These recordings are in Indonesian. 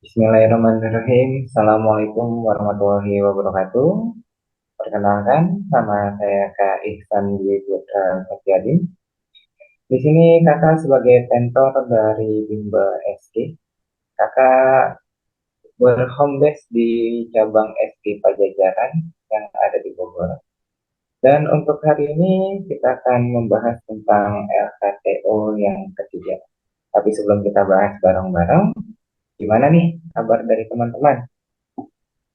Bismillahirrahmanirrahim. Assalamualaikum warahmatullahi wabarakatuh. Perkenalkan, nama saya Kak Ihsan Dwi Putra Satyadi. Di sini kakak sebagai mentor dari Bimba SK. Kakak berhome base di cabang SK Pajajaran yang ada di Bogor. Dan untuk hari ini kita akan membahas tentang LKTO yang ketiga. Tapi sebelum kita bahas bareng-bareng, gimana nih kabar dari teman-teman?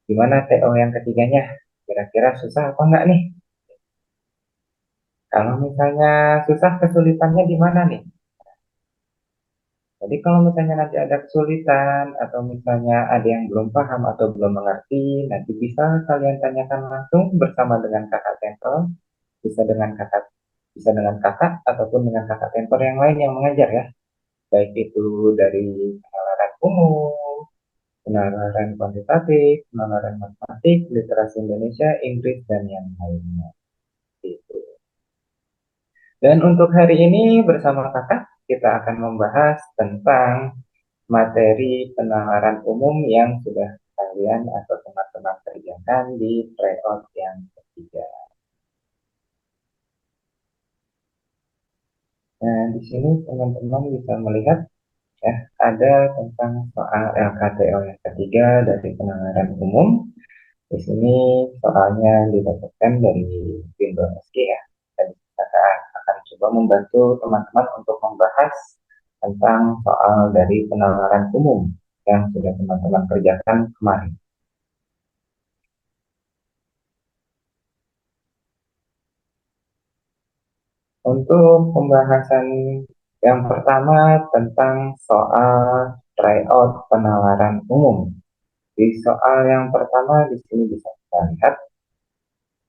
Gimana TO yang ketiganya? Kira-kira susah apa enggak nih? Kalau misalnya susah, kesulitannya di mana nih? Jadi kalau misalnya nanti ada kesulitan atau misalnya ada yang belum paham atau belum mengerti, nanti bisa kalian tanyakan langsung bersama dengan kakak tentor, bisa dengan kakak ataupun dengan kakak tentor yang lain yang mengajar ya. Baik itu dari penalaran umum, penalaran kuantitatif, penalaran matematik, literasi Indonesia, Inggris, dan yang lainnya. Gitu. Dan untuk hari ini bersama kakak, kita akan membahas tentang materi penalaran umum yang sudah kalian atau teman-teman kerjakan di tryout yang ketiga. Nah, di sini teman-teman bisa melihat ya, ada tentang soal LKTO yang ketiga dari penalaran umum. Di sini soalnya didapatkan dari Windows SK ya. Dan kakak akan coba membantu teman-teman untuk membahas tentang soal dari penalaran umum yang sudah teman-teman kerjakan kemarin. Untuk pembahasan yang pertama tentang soal tryout penalaran umum. Di soal yang pertama di sini bisa kita lihat,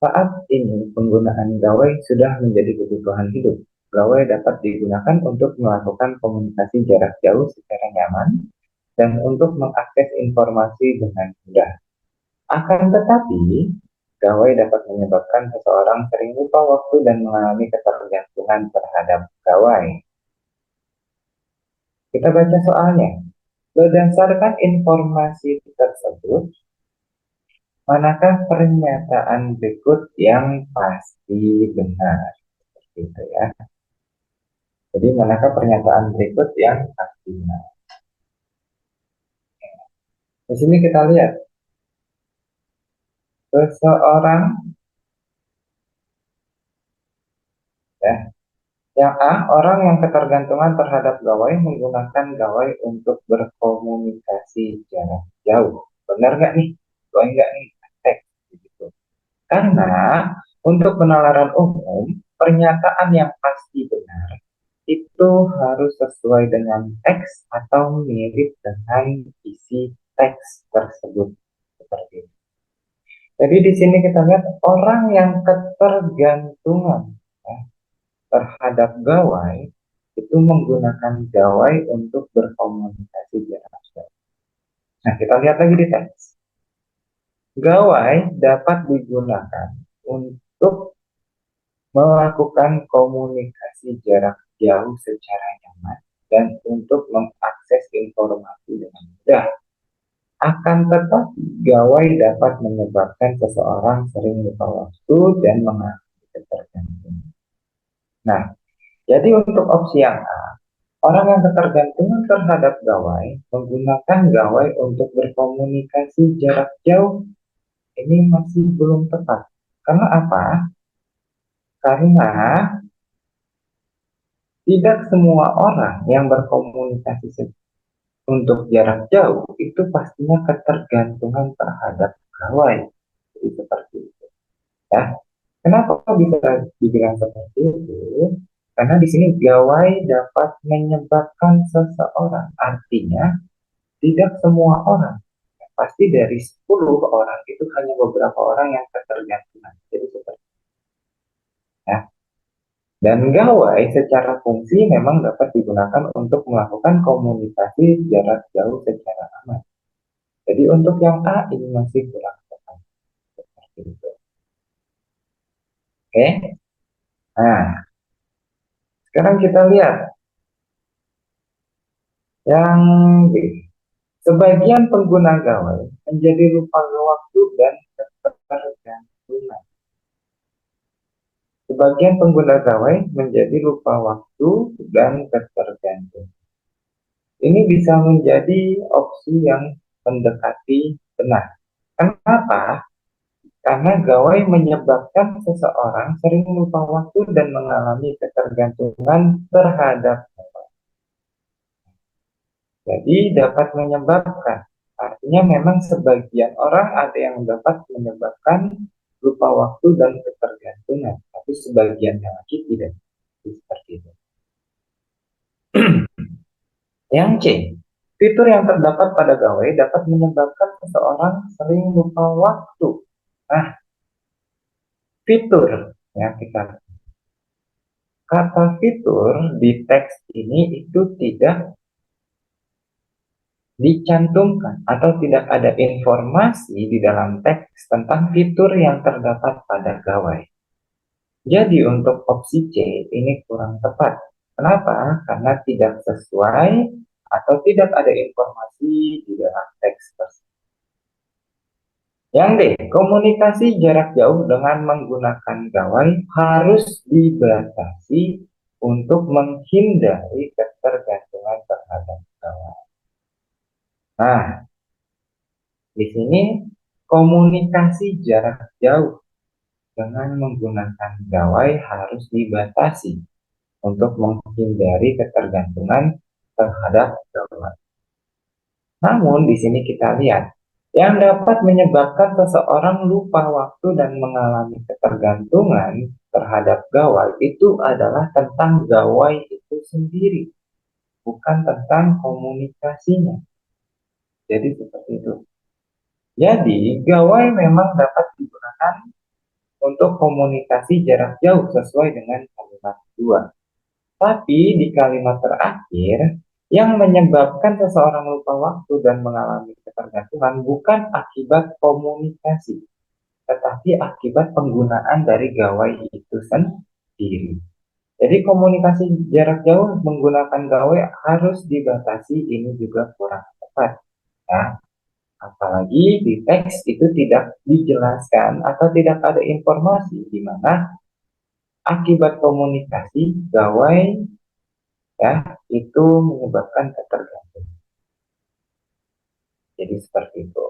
saat ini penggunaan gawai sudah menjadi kebutuhan hidup. Gawai dapat digunakan untuk melakukan komunikasi jarak jauh secara nyaman dan untuk mengakses informasi dengan mudah. Akan tetapi, gawai dapat menyebabkan seseorang sering lupa waktu dan mengalami ketergantungan terhadap gawai. Kita baca soalnya. Berdasarkan informasi tersebut, manakah pernyataan berikut yang pasti benar? Seperti itu ya. Jadi manakah pernyataan berikut yang pasti benar? Di sini kita lihat seseorang ya. Yang A, orang yang ketergantungan terhadap gawai menggunakan gawai untuk berkomunikasi jarak jauh. Benar nggak nih? Benar nggak nih? Teks gitu. Karena untuk penalaran umum, pernyataan yang pasti benar itu harus sesuai dengan teks atau mirip dengan isi teks tersebut. Seperti itu. Jadi di sini kita lihat orang yang ketergantungan ya, terhadap gawai itu menggunakan gawai untuk berkomunikasi jarak jauh. Nah, kita lihat lagi di teks. Gawai dapat digunakan untuk melakukan komunikasi jarak jauh secara nyaman dan untuk mengakses informasi dengan mudah. Akan tetapi, gawai dapat menyebabkan seseorang sering lupa waktu dan mengalami ketergantungan. Nah, jadi untuk opsi yang A, orang yang ketergantungan terhadap gawai menggunakan gawai untuk berkomunikasi jarak jauh ini masih belum tepat. Karena apa? Karena tidak semua orang yang berkomunikasi untuk jarak jauh itu pastinya ketergantungan terhadap gawai. Jadi seperti itu. Ya, kenapa bisa dibilang seperti itu? Karena di sini gawai dapat menyebabkan seseorang. Artinya tidak semua orang. Pasti dari 10 orang itu hanya beberapa orang yang ketergantungan. Jadi seperti itu. Ya. Dan gawai secara fungsi memang dapat digunakan untuk melakukan komunikasi jarak jauh secara aman. Jadi untuk yang A ini masih kurang tepat. Seperti itu. Oke. Nah, sekarang kita lihat yang B. Sebagian pengguna gawai menjadi lupa waktu dan ketergantungan. Sebagian pengguna gawai menjadi lupa waktu dan ketergantungan. Ini bisa menjadi opsi yang mendekati benar. Kenapa? Karena gawai menyebabkan seseorang sering lupa waktu dan mengalami ketergantungan terhadap gawai. Jadi dapat menyebabkan, artinya memang sebagian orang ada yang dapat menyebabkan lupa waktu dan ketergantungan, tapi sebagiannya lagi tidak. Seperti itu. Yang C, fitur yang terdapat pada gawai dapat menyebabkan seseorang sering lupa waktu. Nah, fitur ya kita kata fitur di teks ini itu tidak dicantumkan atau tidak ada informasi di dalam teks tentang fitur yang terdapat pada gawai. Jadi untuk opsi C ini kurang tepat. Kenapa? Karena tidak sesuai atau tidak ada informasi di dalam teks tersebut. Yang D, komunikasi jarak jauh dengan menggunakan gawai harus dibatasi untuk menghindari ketergantungan terhadap gawai. Nah, di sini komunikasi jarak jauh dengan menggunakan gawai harus dibatasi untuk menghindari ketergantungan terhadap gawai. Namun di sini kita lihat yang dapat menyebabkan seseorang lupa waktu dan mengalami ketergantungan terhadap gawai itu adalah tentang gawai itu sendiri, bukan tentang komunikasinya. Jadi seperti itu. Jadi gawai memang dapat digunakan untuk komunikasi jarak jauh sesuai dengan kalimat 2. Tapi di kalimat terakhir, yang menyebabkan seseorang lupa waktu dan mengalami ketergantungan bukan akibat komunikasi, tetapi akibat penggunaan dari gawai itu sendiri. Jadi komunikasi jarak jauh menggunakan gawai harus dibatasi, ini juga kurang tepat. Ya. Apalagi di teks itu tidak dijelaskan atau tidak ada informasi di mana akibat komunikasi gawai ya itu menyebabkan ketergantungan. Jadi seperti itu.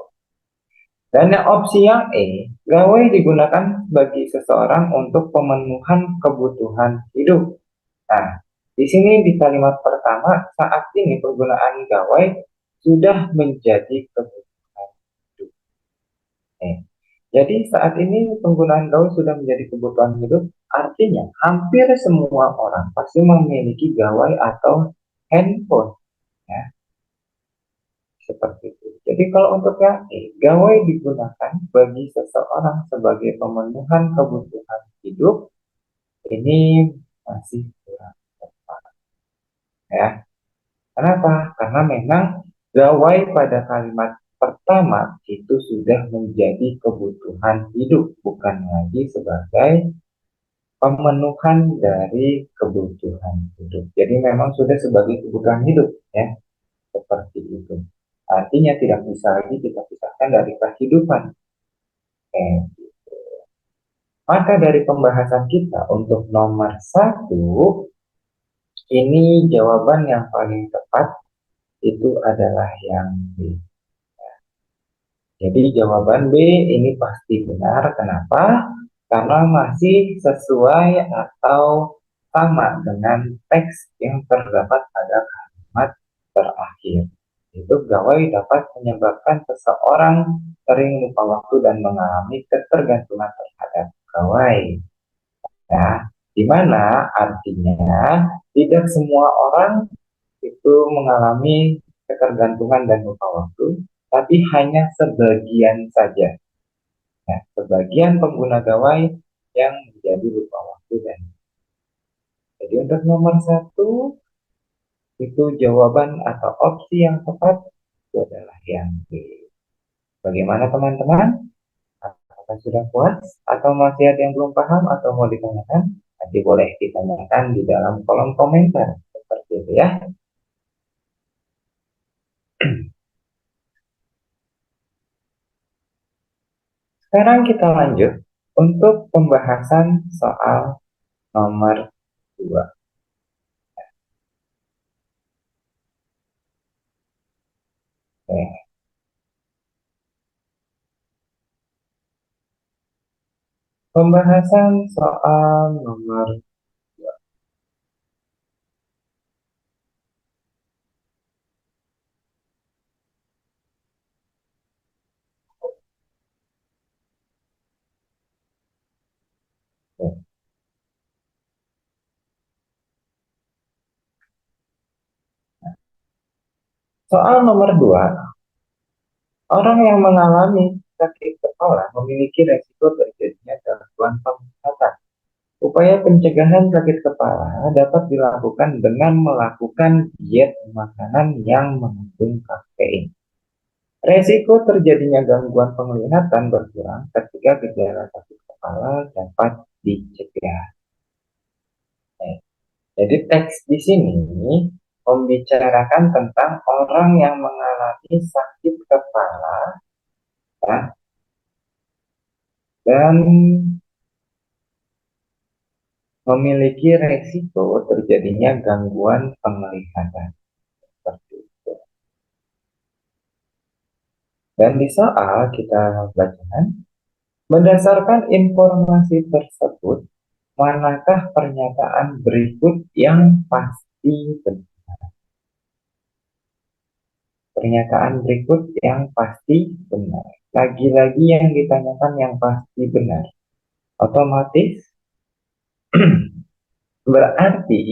Dan opsi yang E, gawai digunakan bagi seseorang untuk pemenuhan kebutuhan hidup. Nah, di sini di kalimat pertama, saat ini penggunaan gawai sudah menjadi kebutuhan hidup. Jadi saat ini penggunaan gawai sudah menjadi kebutuhan hidup, artinya hampir semua orang pasti memiliki gawai atau handphone. Ya, seperti itu. Jadi kalau untuk yang E, gawai digunakan bagi seseorang sebagai pemenuhan kebutuhan hidup, ini masih kurang tepat. Ya, kenapa? Karena memang gawai pada kalimat pertama itu sudah menjadi kebutuhan hidup, bukan lagi sebagai pemenuhan dari kebutuhan hidup. Jadi memang sudah sebagai kebutuhan hidup, ya, seperti itu. Artinya tidak bisa lagi kita pisahkan dari kehidupan. Gitu. Maka dari pembahasan kita untuk nomor 1, ini jawaban yang paling tepat itu adalah yang B. Jadi jawaban B ini pasti benar. Kenapa? Karena masih sesuai atau sama dengan teks yang terdapat pada kalimat terakhir. Itu gawai dapat menyebabkan seseorang sering lupa waktu dan mengalami ketergantungan terhadap gawai. Ya, di mana artinya tidak semua orang itu mengalami ketergantungan dan lupa waktu, tapi hanya sebagian saja. Nah, sebagian pengguna gawai yang menjadi lupa waktu dan jadi untuk nomor 1 itu jawaban atau opsi yang tepat itu adalah yang B. Bagaimana teman-teman? Apakah sudah puas atau masih ada yang belum paham atau mau ditanyakan? Nanti boleh ditanyakan di dalam kolom komentar seperti itu ya. Sekarang kita lanjut untuk pembahasan soal nomor 2. Oke. Pembahasan soal nomor 2. Oke. Soal nomor 2, orang yang mengalami sakit kepala memiliki resiko terjadinya gangguan penglihatan. Upaya pencegahan sakit kepala dapat dilakukan dengan melakukan diet makanan yang mengandung kafein. Resiko terjadinya gangguan penglihatan berkurang ketika gejala sakit kepala dapat dicegah. Jadi teks di sini membicarakan tentang orang yang mengalami sakit kepala, ya, dan memiliki resiko terjadinya gangguan penglihatan. Seperti itu. Dan di soal kita bacakan, berdasarkan informasi tersebut, manakah pernyataan berikut yang pasti benar? Pernyataan berikut yang pasti benar. Lagi-lagi yang ditanyakan yang pasti benar. Otomatis berarti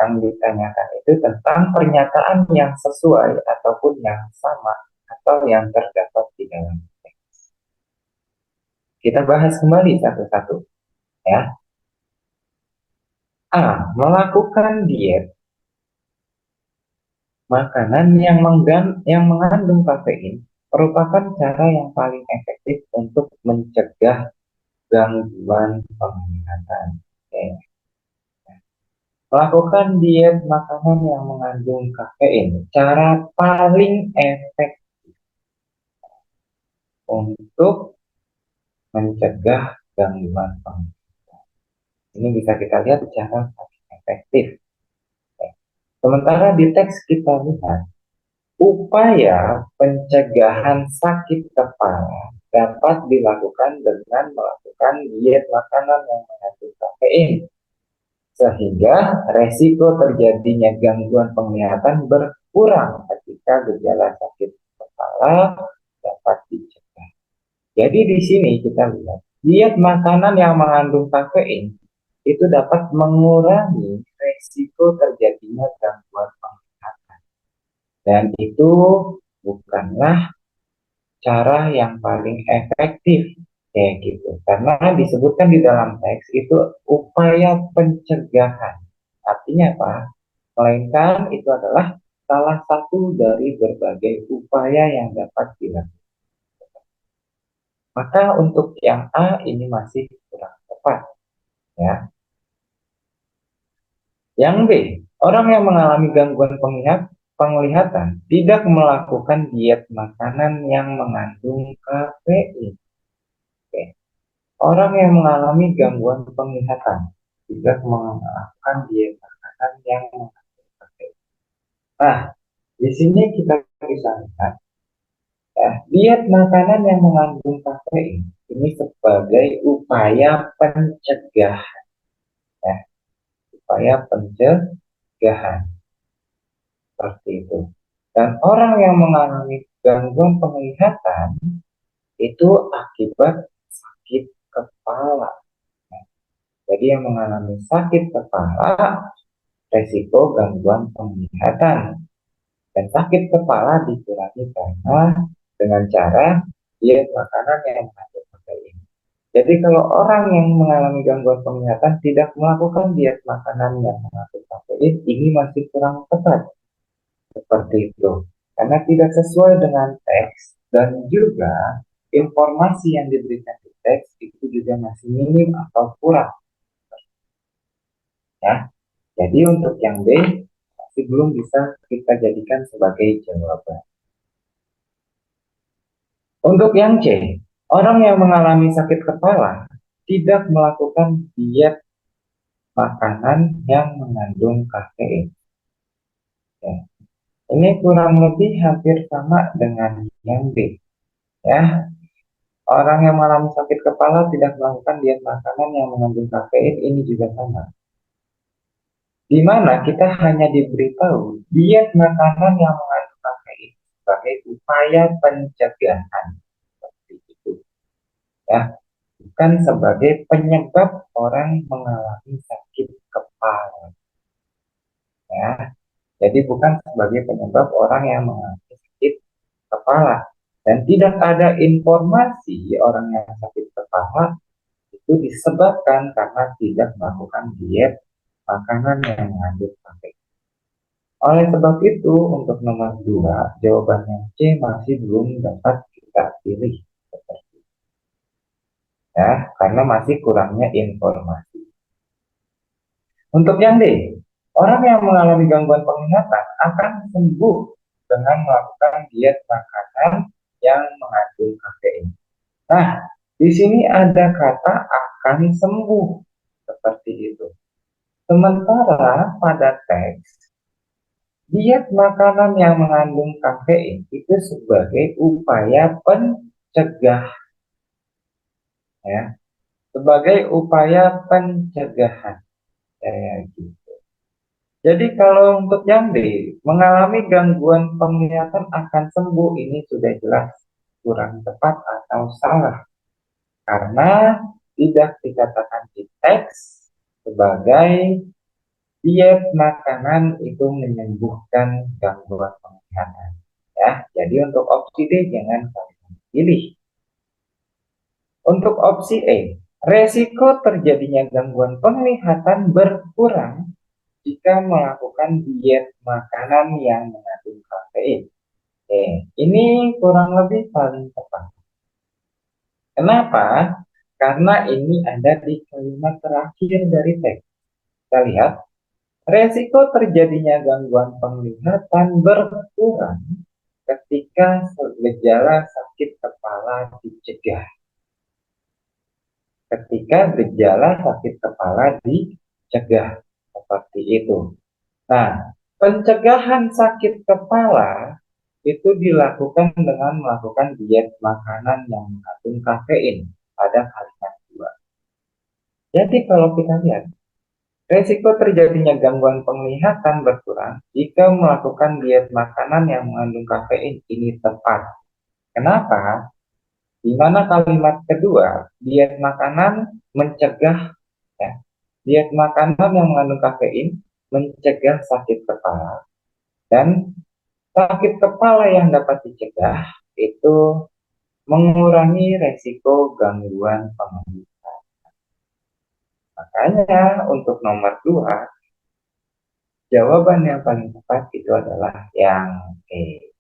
yang ditanyakan itu tentang pernyataan yang sesuai ataupun yang sama atau yang terdapat di dalam teks. Kita bahas kembali satu-satu, ya. A. Melakukan diet makanan yang mengandung kafein merupakan cara yang paling efektif untuk mencegah gangguan penglihatan. Oke. Melakukan diet makanan yang mengandung kafein, cara paling efektif untuk mencegah gangguan penglihatan. Ini bisa kita lihat cara paling efektif. Sementara di teks kita lihat, upaya pencegahan sakit kepala dapat dilakukan dengan melakukan diet makanan yang mengandung kafein, sehingga resiko terjadinya gangguan penglihatan berkurang ketika gejala sakit kepala dapat dicegah. Jadi di sini kita lihat diet makanan yang mengandung kafein itu dapat mengurangi resiko terjadinya gangguan penglihatan. Dan itu bukanlah cara yang paling efektif kayak gitu. Karena disebutkan di dalam teks itu upaya pencegahan. Artinya apa? Melainkan itu adalah salah satu dari berbagai upaya yang dapat dilakukan. Maka untuk yang A ini masih kurang tepat, ya. Yang B, orang yang mengalami gangguan penglihatan tidak melakukan diet makanan yang mengandung kafein. Oke. Orang yang mengalami gangguan penglihatan tidak melakukan diet makanan yang mengandung kafein. Nah, di sini kita bisa lihat, ya, diet makanan yang mengandung kafein ini sebagai upaya pencegahan, ya, upaya pencegahan seperti itu. Dan orang yang mengalami gangguan penglihatan itu akibat sakit kepala. Jadi yang mengalami sakit kepala resiko gangguan penglihatan, dan sakit kepala dikurangi karena dengan cara diet makanan yang mengandung kafein. Jadi kalau orang yang mengalami gangguan penglihatan tidak melakukan diet makanan yang mengandung kafein, ini masih kurang tepat seperti itu. Karena tidak sesuai dengan teks dan juga informasi yang diberikan di teks itu juga masih minim atau kurang, ya. Jadi untuk yang B masih belum bisa kita jadikan sebagai jawaban. Untuk yang C, Orang yang mengalami sakit kepala tidak melakukan diet makanan yang mengandung kafein. Ya. Ini kurang lebih hampir sama dengan yang B. Ya, orang yang mengalami sakit kepala tidak melakukan diet makanan yang mengandung kafein, ini juga sama. Di mana kita hanya diberitahu diet makanan yang mengandung kafein sebagai upaya pencegahan seperti itu. Ya, bukan sebagai penyebab orang mengalami sakit kepala. Ya, jadi bukan sebagai penyebab orang yang mengalami sakit kepala. Dan tidak ada informasi orang yang sakit kepala itu disebabkan karena tidak melakukan diet makanan yang mengandung kafein. Oleh sebab itu, untuk nomor 2, jawabannya C masih belum dapat kita pilih. Seperti ya, karena masih kurangnya informasi. Untuk yang D, orang yang mengalami gangguan penglihatan akan sembuh dengan melakukan diet makanan yang mengandung kafein. Nah, di sini ada kata akan sembuh seperti itu. Sementara pada teks, diet makanan yang mengandung kafein itu sebagai upaya pencegah, ya, sebagai upaya pencegahan, kayak gitu. Jadi kalau untuk yang D, mengalami gangguan penglihatan akan sembuh, ini sudah jelas kurang tepat atau salah karena tidak dikatakan di teks sebagai diet makanan itu menyembuhkan gangguan penglihatan. Ya, jadi untuk opsi D jangan kalian pilih. Untuk opsi E, resiko terjadinya gangguan penglihatan berkurang jika melakukan diet makanan yang mengandung kafein. Oke, ini kurang lebih paling tepat. Kenapa? Karena ini ada di kalimat terakhir dari teks. Kita lihat, resiko terjadinya gangguan penglihatan berkurang ketika gejala sakit kepala dicegah. Ketika gejala sakit kepala dicegah, seperti itu. Nah, pencegahan sakit kepala itu dilakukan dengan melakukan diet makanan yang mengandung kafein pada kalimat 2. Jadi kalau kita lihat, resiko terjadinya gangguan penglihatan berkurang jika melakukan diet makanan yang mengandung kafein, ini tepat. Kenapa? Di mana kalimat kedua, diet makanan mencegah, ya, diet makanan yang mengandung kafein mencegah sakit kepala, dan sakit kepala yang dapat dicegah itu mengurangi resiko gangguan penglihatan. Makanya untuk nomor 2, jawaban yang paling tepat itu adalah yang E.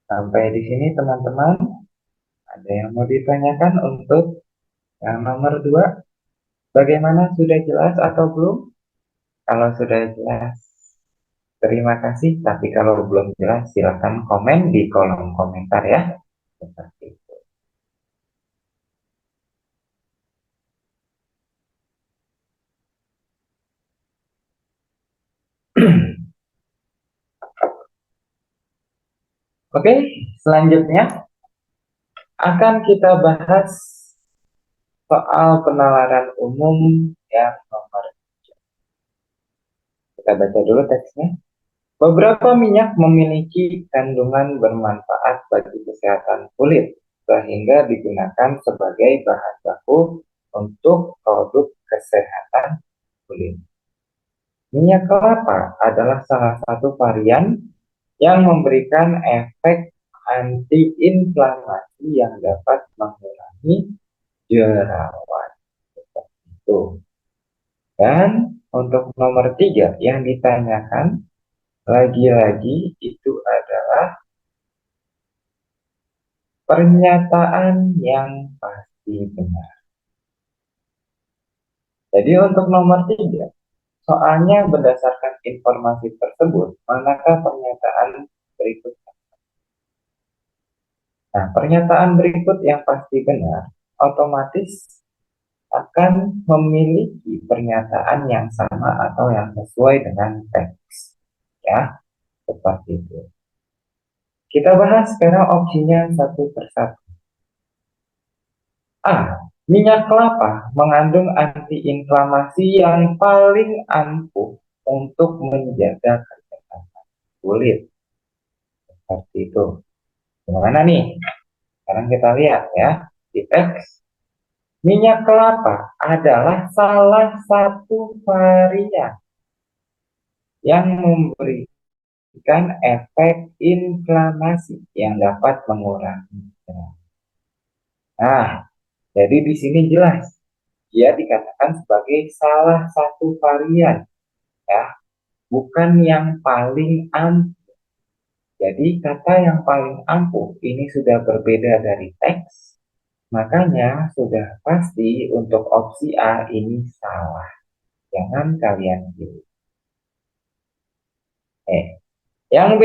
Sampai di sini teman-teman, ada yang mau ditanyakan untuk yang nomor 2? Bagaimana, sudah jelas atau belum? Kalau sudah jelas, terima kasih. Tapi kalau belum jelas, silakan komen di kolom komentar ya. Seperti itu. Oke, selanjutnya akan kita bahas soal penalaran umum yang nomor. Kita baca dulu teksnya. Beberapa minyak memiliki kandungan bermanfaat bagi kesehatan kulit, sehingga digunakan sebagai bahan baku untuk produk kesehatan kulit. Minyak kelapa adalah salah satu varian yang memberikan efek antiinflamasi yang dapat mengurangi jerawat. Seperti itu. Dan untuk nomor 3 yang ditanyakan, lagi-lagi itu adalah pernyataan yang pasti benar. Jadi untuk nomor 3, soalnya berdasarkan informasi tersebut, manakah pernyataan berikut? Nah, pernyataan berikut yang pasti benar otomatis akan memiliki pernyataan yang sama atau yang sesuai dengan teks. Ya, seperti itu. Kita bahas sekarang opsinya satu persatu. A. Minyak kelapa mengandung antiinflamasi yang paling ampuh untuk menjaga kesehatan kulit. Seperti itu. Gimana nih? Sekarang kita lihat ya di teks. Minyak kelapa adalah salah satu varian yang memberikan efek inflamasi yang dapat mengurangi jerawat. Nah, jadi di sini jelas dia dikatakan sebagai salah satu varian, ya, bukan yang paling ampuh. Jadi kata yang paling ampuh ini sudah berbeda dari teks, makanya sudah pasti untuk opsi A ini salah. Jangan kalian pilih. Yang B,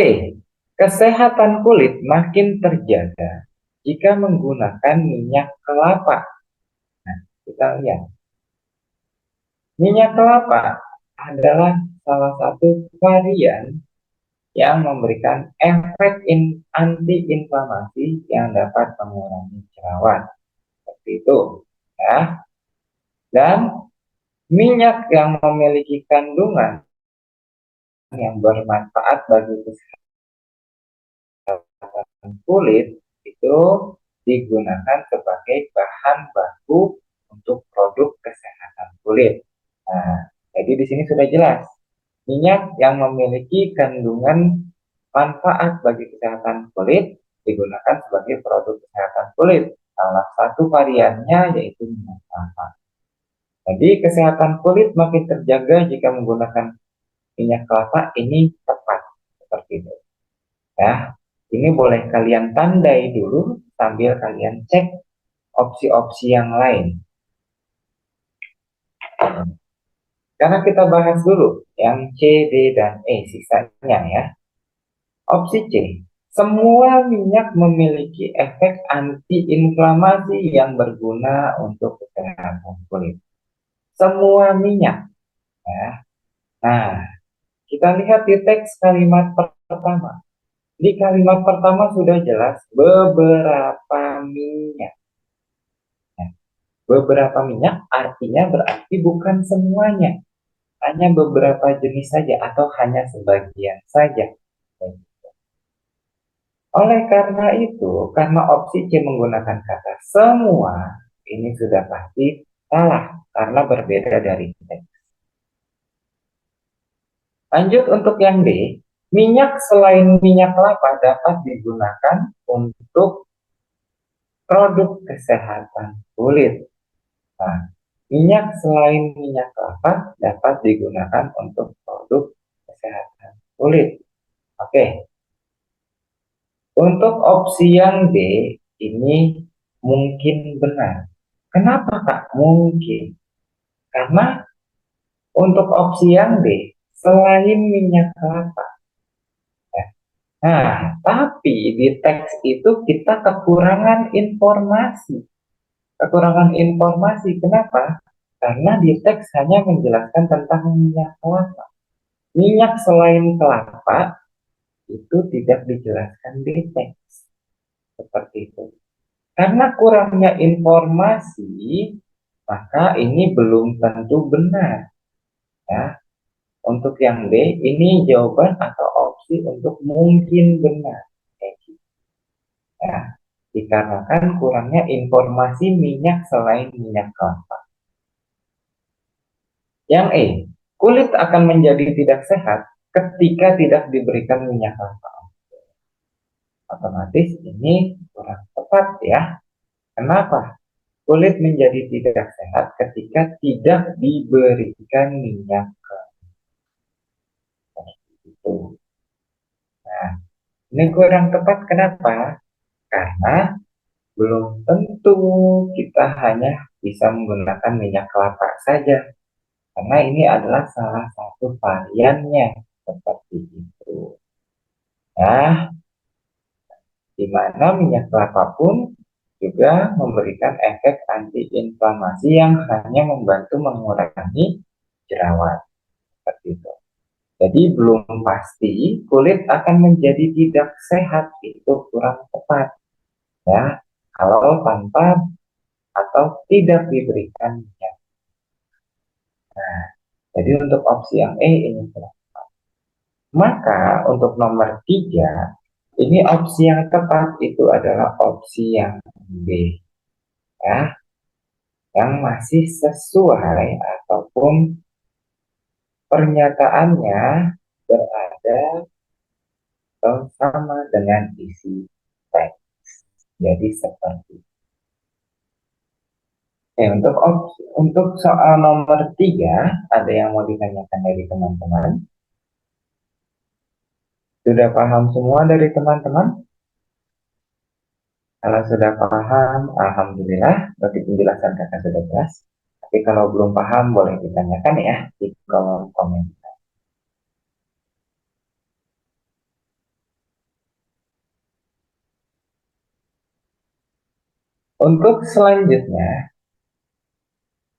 kesehatan kulit makin terjaga jika menggunakan minyak kelapa. Nah, kita lihat. Minyak kelapa adalah salah satu varian yang memberikan efek anti-inflamasi yang dapat mengurangi jerawat. Seperti itu, ya. Dan minyak yang memiliki kandungan yang bermanfaat bagi kesehatan kulit itu digunakan sebagai bahan baku untuk produk kesehatan kulit. Nah, jadi di sini sudah jelas minyak yang memiliki kandungan manfaat bagi kesehatan kulit digunakan sebagai produk kesehatan kulit. Salah satu variannya yaitu minyak kelapa. Jadi kesehatan kulit makin terjaga jika menggunakan minyak kelapa ini tepat seperti itu. Ya, ini boleh kalian tandai dulu sambil kalian cek opsi-opsi yang lain. Karena kita bahas dulu yang C, D, dan E sisanya ya. Opsi C, semua minyak memiliki efek antiinflamasi yang berguna untuk kesehatan kulit. Semua minyak ya. Nah, kita lihat di teks kalimat pertama. Di kalimat pertama sudah jelas beberapa minyak. Nah, beberapa minyak artinya berarti bukan semuanya, hanya beberapa jenis saja atau hanya sebagian saja. Oleh karena itu, karena opsi C menggunakan kata semua, ini sudah pasti salah karena berbeda dari teks. Lanjut untuk yang D, minyak selain minyak kelapa dapat digunakan untuk produk kesehatan kulit. Nah, minyak selain minyak kelapa dapat digunakan untuk produk kesehatan kulit. Oke, untuk opsi yang D ini mungkin benar. Kenapa Kak? Mungkin. Karena untuk opsi yang D, selain minyak kelapa. Ya. Nah, tapi di teks itu kita kekurangan informasi. Kekurangan informasi, kenapa? Karena di teks hanya menjelaskan tentang minyak kelapa. Minyak selain kelapa itu tidak dijelaskan di teks. Seperti itu. Karena kurangnya informasi, maka ini belum tentu benar. Ya. Untuk yang D, ini jawaban atau opsi untuk mungkin benar. Ya. Dikarenakan kurangnya informasi minyak selain minyak kelapa. Yang E, kulit akan menjadi tidak sehat ketika tidak diberikan minyak kelapa. Otomatis ini kurang tepat ya. Kenapa? Kulit menjadi tidak sehat ketika tidak diberikan minyak itu. Nah, ini kurang tepat kenapa? Karena belum tentu kita hanya bisa menggunakan minyak kelapa saja. Karena ini adalah salah satu variannya seperti itu. Nah, di mana minyak kelapa pun juga memberikan efek antiinflamasi yang hanya membantu mengurangi jerawat seperti itu. Jadi belum pasti kulit akan menjadi tidak sehat, itu kurang tepat ya kalau tanpa atau tidak diberikan minyak. Nah, jadi untuk opsi yang ini kurang. Maka untuk nomor 3, ini opsi yang tepat itu adalah opsi yang B ya, yang masih sesuai ataupun pernyataannya berada atau sama dengan isi teks. Jadi seperti itu. Untuk soal nomor 3, ada yang mau ditanyakan dari teman-teman? Sudah paham semua dari teman-teman? Kalau sudah paham, alhamdulillah, berarti penjelasan kakak sudah jelas. Tapi kalau belum paham, boleh ditanyakan ya di kolom komentar. Untuk selanjutnya,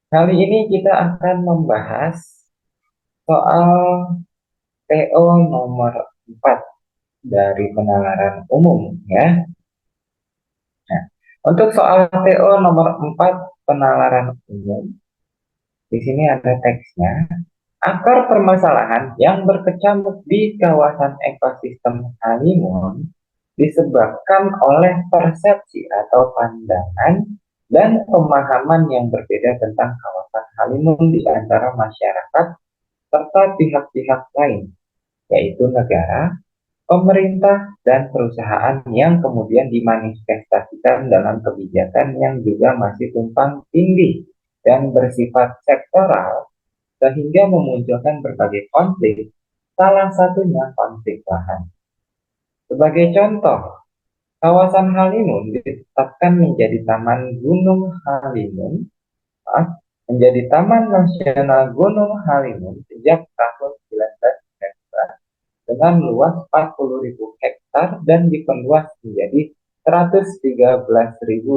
kali ini kita akan membahas soal TO nomor 4 dari penalaran umum ya. Nah, untuk soal TO nomor 4 penalaran umum, di sini ada teksnya. Akar permasalahan yang berkecamuk di kawasan ekosistem Halimun disebabkan oleh persepsi atau pandangan dan pemahaman yang berbeda tentang kawasan Halimun di antara masyarakat serta pihak-pihak lain, yaitu negara, pemerintah, dan perusahaan yang kemudian dimanifestasikan dalam kebijakan yang juga masih tumpang tindih dan bersifat sektoral sehingga memunculkan berbagai konflik, salah satunya konflik lahan. Sebagai contoh, kawasan Halimun ditetapkan menjadi Taman Gunung Halimun, menjadi Taman Nasional Gunung Halimun sejak tahun 1994 dengan luas 40.000 hektar dan diperluas menjadi 113.375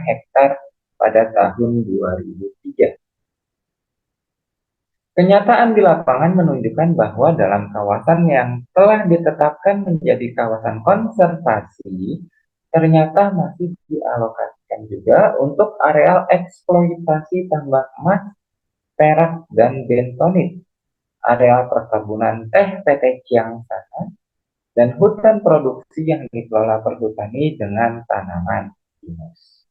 hektar pada tahun 2003. Kenyataan di lapangan menunjukkan bahwa dalam kawasan yang telah ditetapkan menjadi kawasan konservasi, ternyata masih dialokasikan juga untuk areal eksploitasi tambang emas, perak, dan bentonit, areal perkebunan teh PT Chiang Sana, dan hutan produksi yang dikelola perhutani dengan tanaman pinus.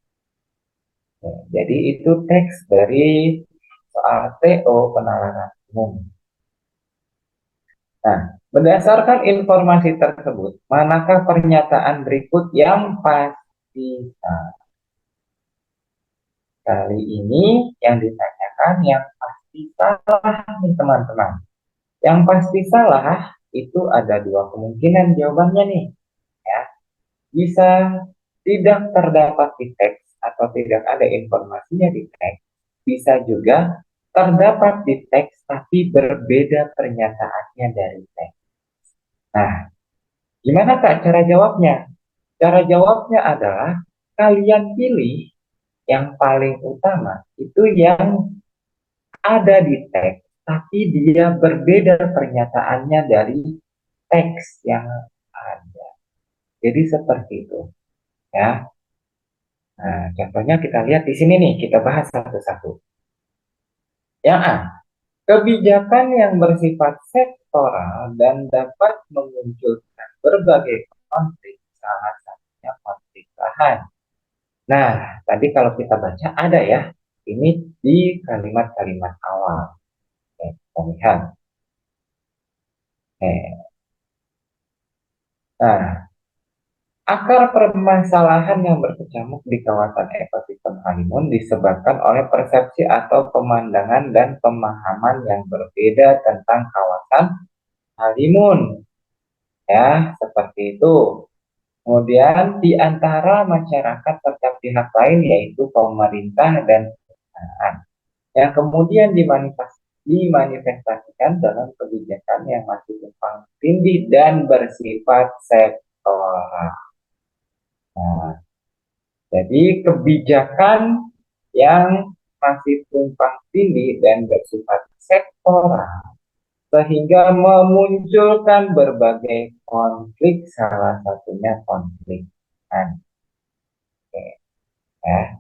Jadi itu teks dari soal TO penalaran umum. Nah, berdasarkan informasi tersebut, manakah pernyataan berikut yang pasti salah? Kali ini yang ditanyakan yang pasti salah nih teman-teman. Yang pasti salah itu ada dua kemungkinan jawabannya nih. Ya, bisa tidak terdapat di teks atau tidak ada informasinya di teks. Bisa juga terdapat di teks tapi berbeda pernyataannya dari teks. Nah, gimana Kak cara jawabnya? Cara jawabnya adalah kalian pilih yang paling utama, itu yang ada di teks, tapi dia berbeda pernyataannya dari teks yang ada. Jadi seperti itu, ya. Nah, contohnya kita lihat di sini nih, kita bahas satu-satu. Yang A, kebijakan yang bersifat sektoral dan dapat memunculkan berbagai konflik, salah satunya konflik lahan. Nah, tadi kalau kita baca ada ya, ini di kalimat-kalimat awal. Kita lihat. Nah, akar permasalahan yang berkecamuk di kawasan ekosistem Halimun disebabkan oleh persepsi atau pemandangan dan pemahaman yang berbeda tentang kawasan Halimun. Ya, seperti itu. Kemudian di antara masyarakat serta pihak lain yaitu pemerintah dan perusahaan yang kemudian dimanifestasikan dimanifestasikan dalam kebijakan yang masih tumpang tindih dan bersifat sektoral. Nah, jadi kebijakan yang masih tumpang tindih dan bersifat sektoral sehingga memunculkan berbagai konflik, salah satunya konflik. Oke, ya.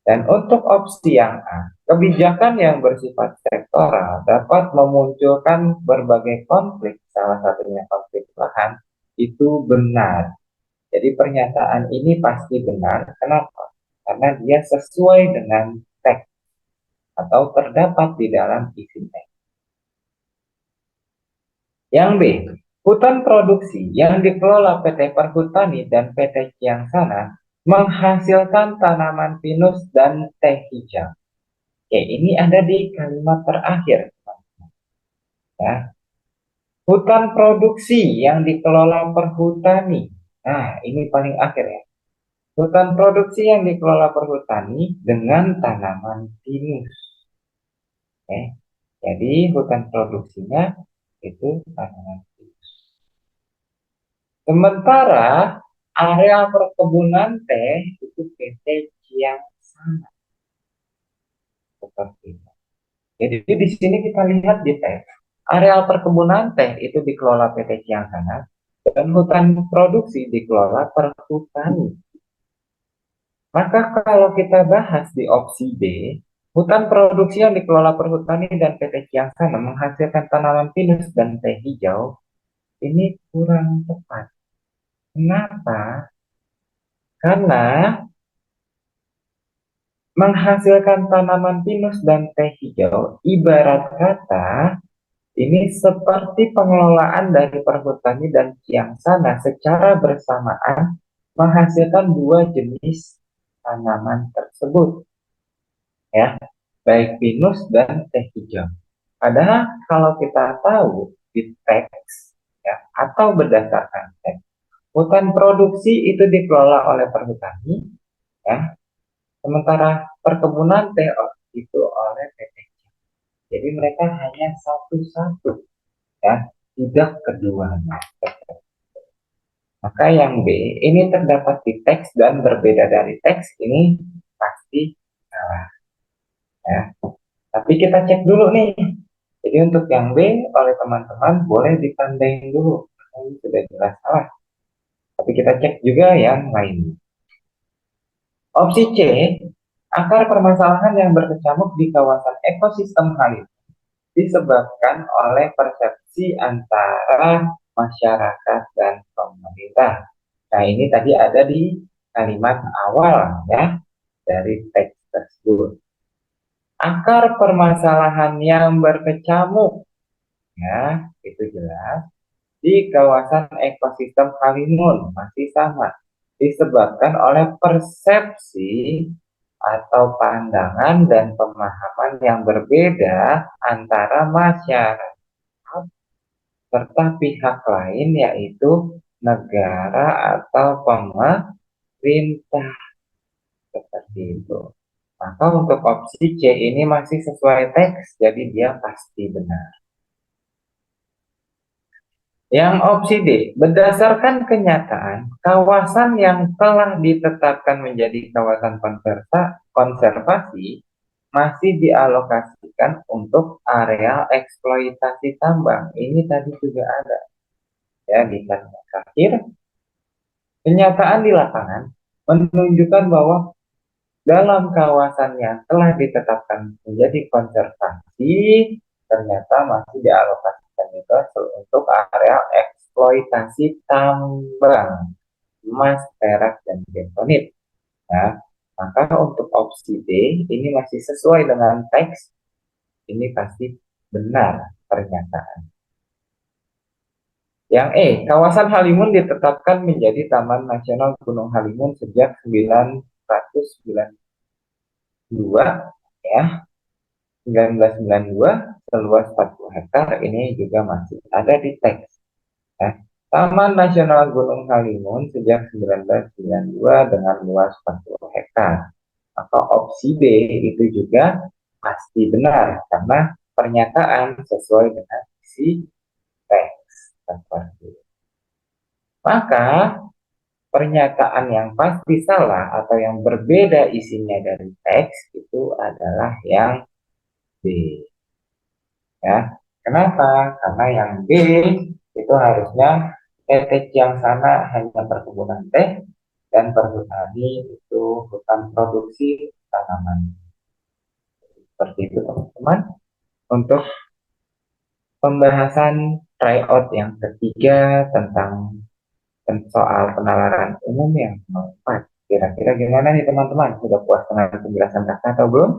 Dan untuk opsi yang A, kebijakan yang bersifat sektoral dapat memunculkan berbagai konflik, salah satunya konflik lahan, itu benar. Jadi pernyataan ini pasti benar. Kenapa? Karena dia sesuai dengan teks atau terdapat di dalam isi teks. Yang B, hutan produksi yang dikelola PT Perhutani dan PT Kiangsana menghasilkan tanaman pinus dan teh hijau. Oke, ini ada di kalimat terakhir. Ya. Hutan produksi yang dikelola Perhutani. Nah, ini paling akhir ya. Hutan produksi yang dikelola Perhutani dengan tanaman pinus. Oke. Jadi hutan produksinya itu tanaman pinus. Sementara area perkebunan teh itu PT Kiangsana. Seperti itu. Jadi di sini kita lihat di teks. Areal perkebunan teh itu dikelola PT Kiangsana dan hutan produksi dikelola Perhutani. Maka kalau kita bahas di opsi B, hutan produksi yang dikelola Perhutani dan PT Kiangsana menghasilkan tanaman pinus dan teh hijau, ini kurang tepat. Kenapa? Karena menghasilkan tanaman pinus dan teh hijau, ibarat kata ini seperti pengelolaan dari Perhutani dan Kiangsana secara bersamaan menghasilkan dua jenis tanaman tersebut, ya, baik pinus dan teh hijau. Padahal kalau kita tahu di teks, ya, atau berdasarkan teks, hutan produksi itu dikelola oleh Perhutani, ya, sementara perkebunan teh itu oleh PT. Jadi mereka hanya satu-satu, ya, tidak keduanya. Maka yang B ini terdapat di teks dan berbeda dari teks, ini pasti salah, ya. Tapi kita cek dulu nih. Jadi untuk yang B oleh teman-teman boleh ditandain dulu. Ini sudah jelas salah. Tapi kita cek juga yang lain. Opsi C, akar permasalahan yang berkecamuk di kawasan ekosistem halim disebabkan oleh persepsi antara masyarakat dan pemerintah. Nah, ini tadi ada di kalimat awal ya dari teks tersebut. Akar permasalahan yang berkecamuk ya, itu jelas di kawasan ekosistem Kalimun masih sama disebabkan oleh persepsi atau pandangan dan pemahaman yang berbeda antara masyarakat serta pihak lain yaitu negara atau pemerintah, seperti itu. Maka untuk opsi C ini masih sesuai teks, jadi dia pasti benar. Yang opsi D, berdasarkan kenyataan, kawasan yang telah ditetapkan menjadi kawasan konservasi masih dialokasikan untuk area eksploitasi tambang. Ini tadi juga ada ya di kalimat terakhir. Kenyataan di lapangan menunjukkan bahwa dalam kawasan yang telah ditetapkan menjadi konservasi ternyata masih dialokasikan juga untuk area eksploitasi tambang emas, perak, dan bentonit. Nah, maka untuk opsi D ini masih sesuai dengan teks, ini pasti benar pernyataan. Yang E, kawasan Halimun ditetapkan menjadi Taman Nasional Gunung Halimun sejak 1992 ya. 1992 seluas 40 hektar ini juga masih ada di teks. Ya. Taman Nasional Gunung Halimun sejak 1992 dengan luas 40 hektar. Maka opsi B itu juga pasti benar karena pernyataan sesuai dengan isi teks seperti itu. Maka pernyataan yang pasti salah atau yang berbeda isinya dari teks itu adalah yang B. Ya, kenapa? Karena yang B itu harusnya teks yang sana hanya perkebunan teh dan perhutani itu hutan produksi tanaman. Seperti itu teman-teman. Untuk pembahasan tryout yang ketiga tentang soal penalaran umum yang keempat. Kira-kira gimana nih teman-teman? Sudah puas dengan penjelasan kakak atau belum?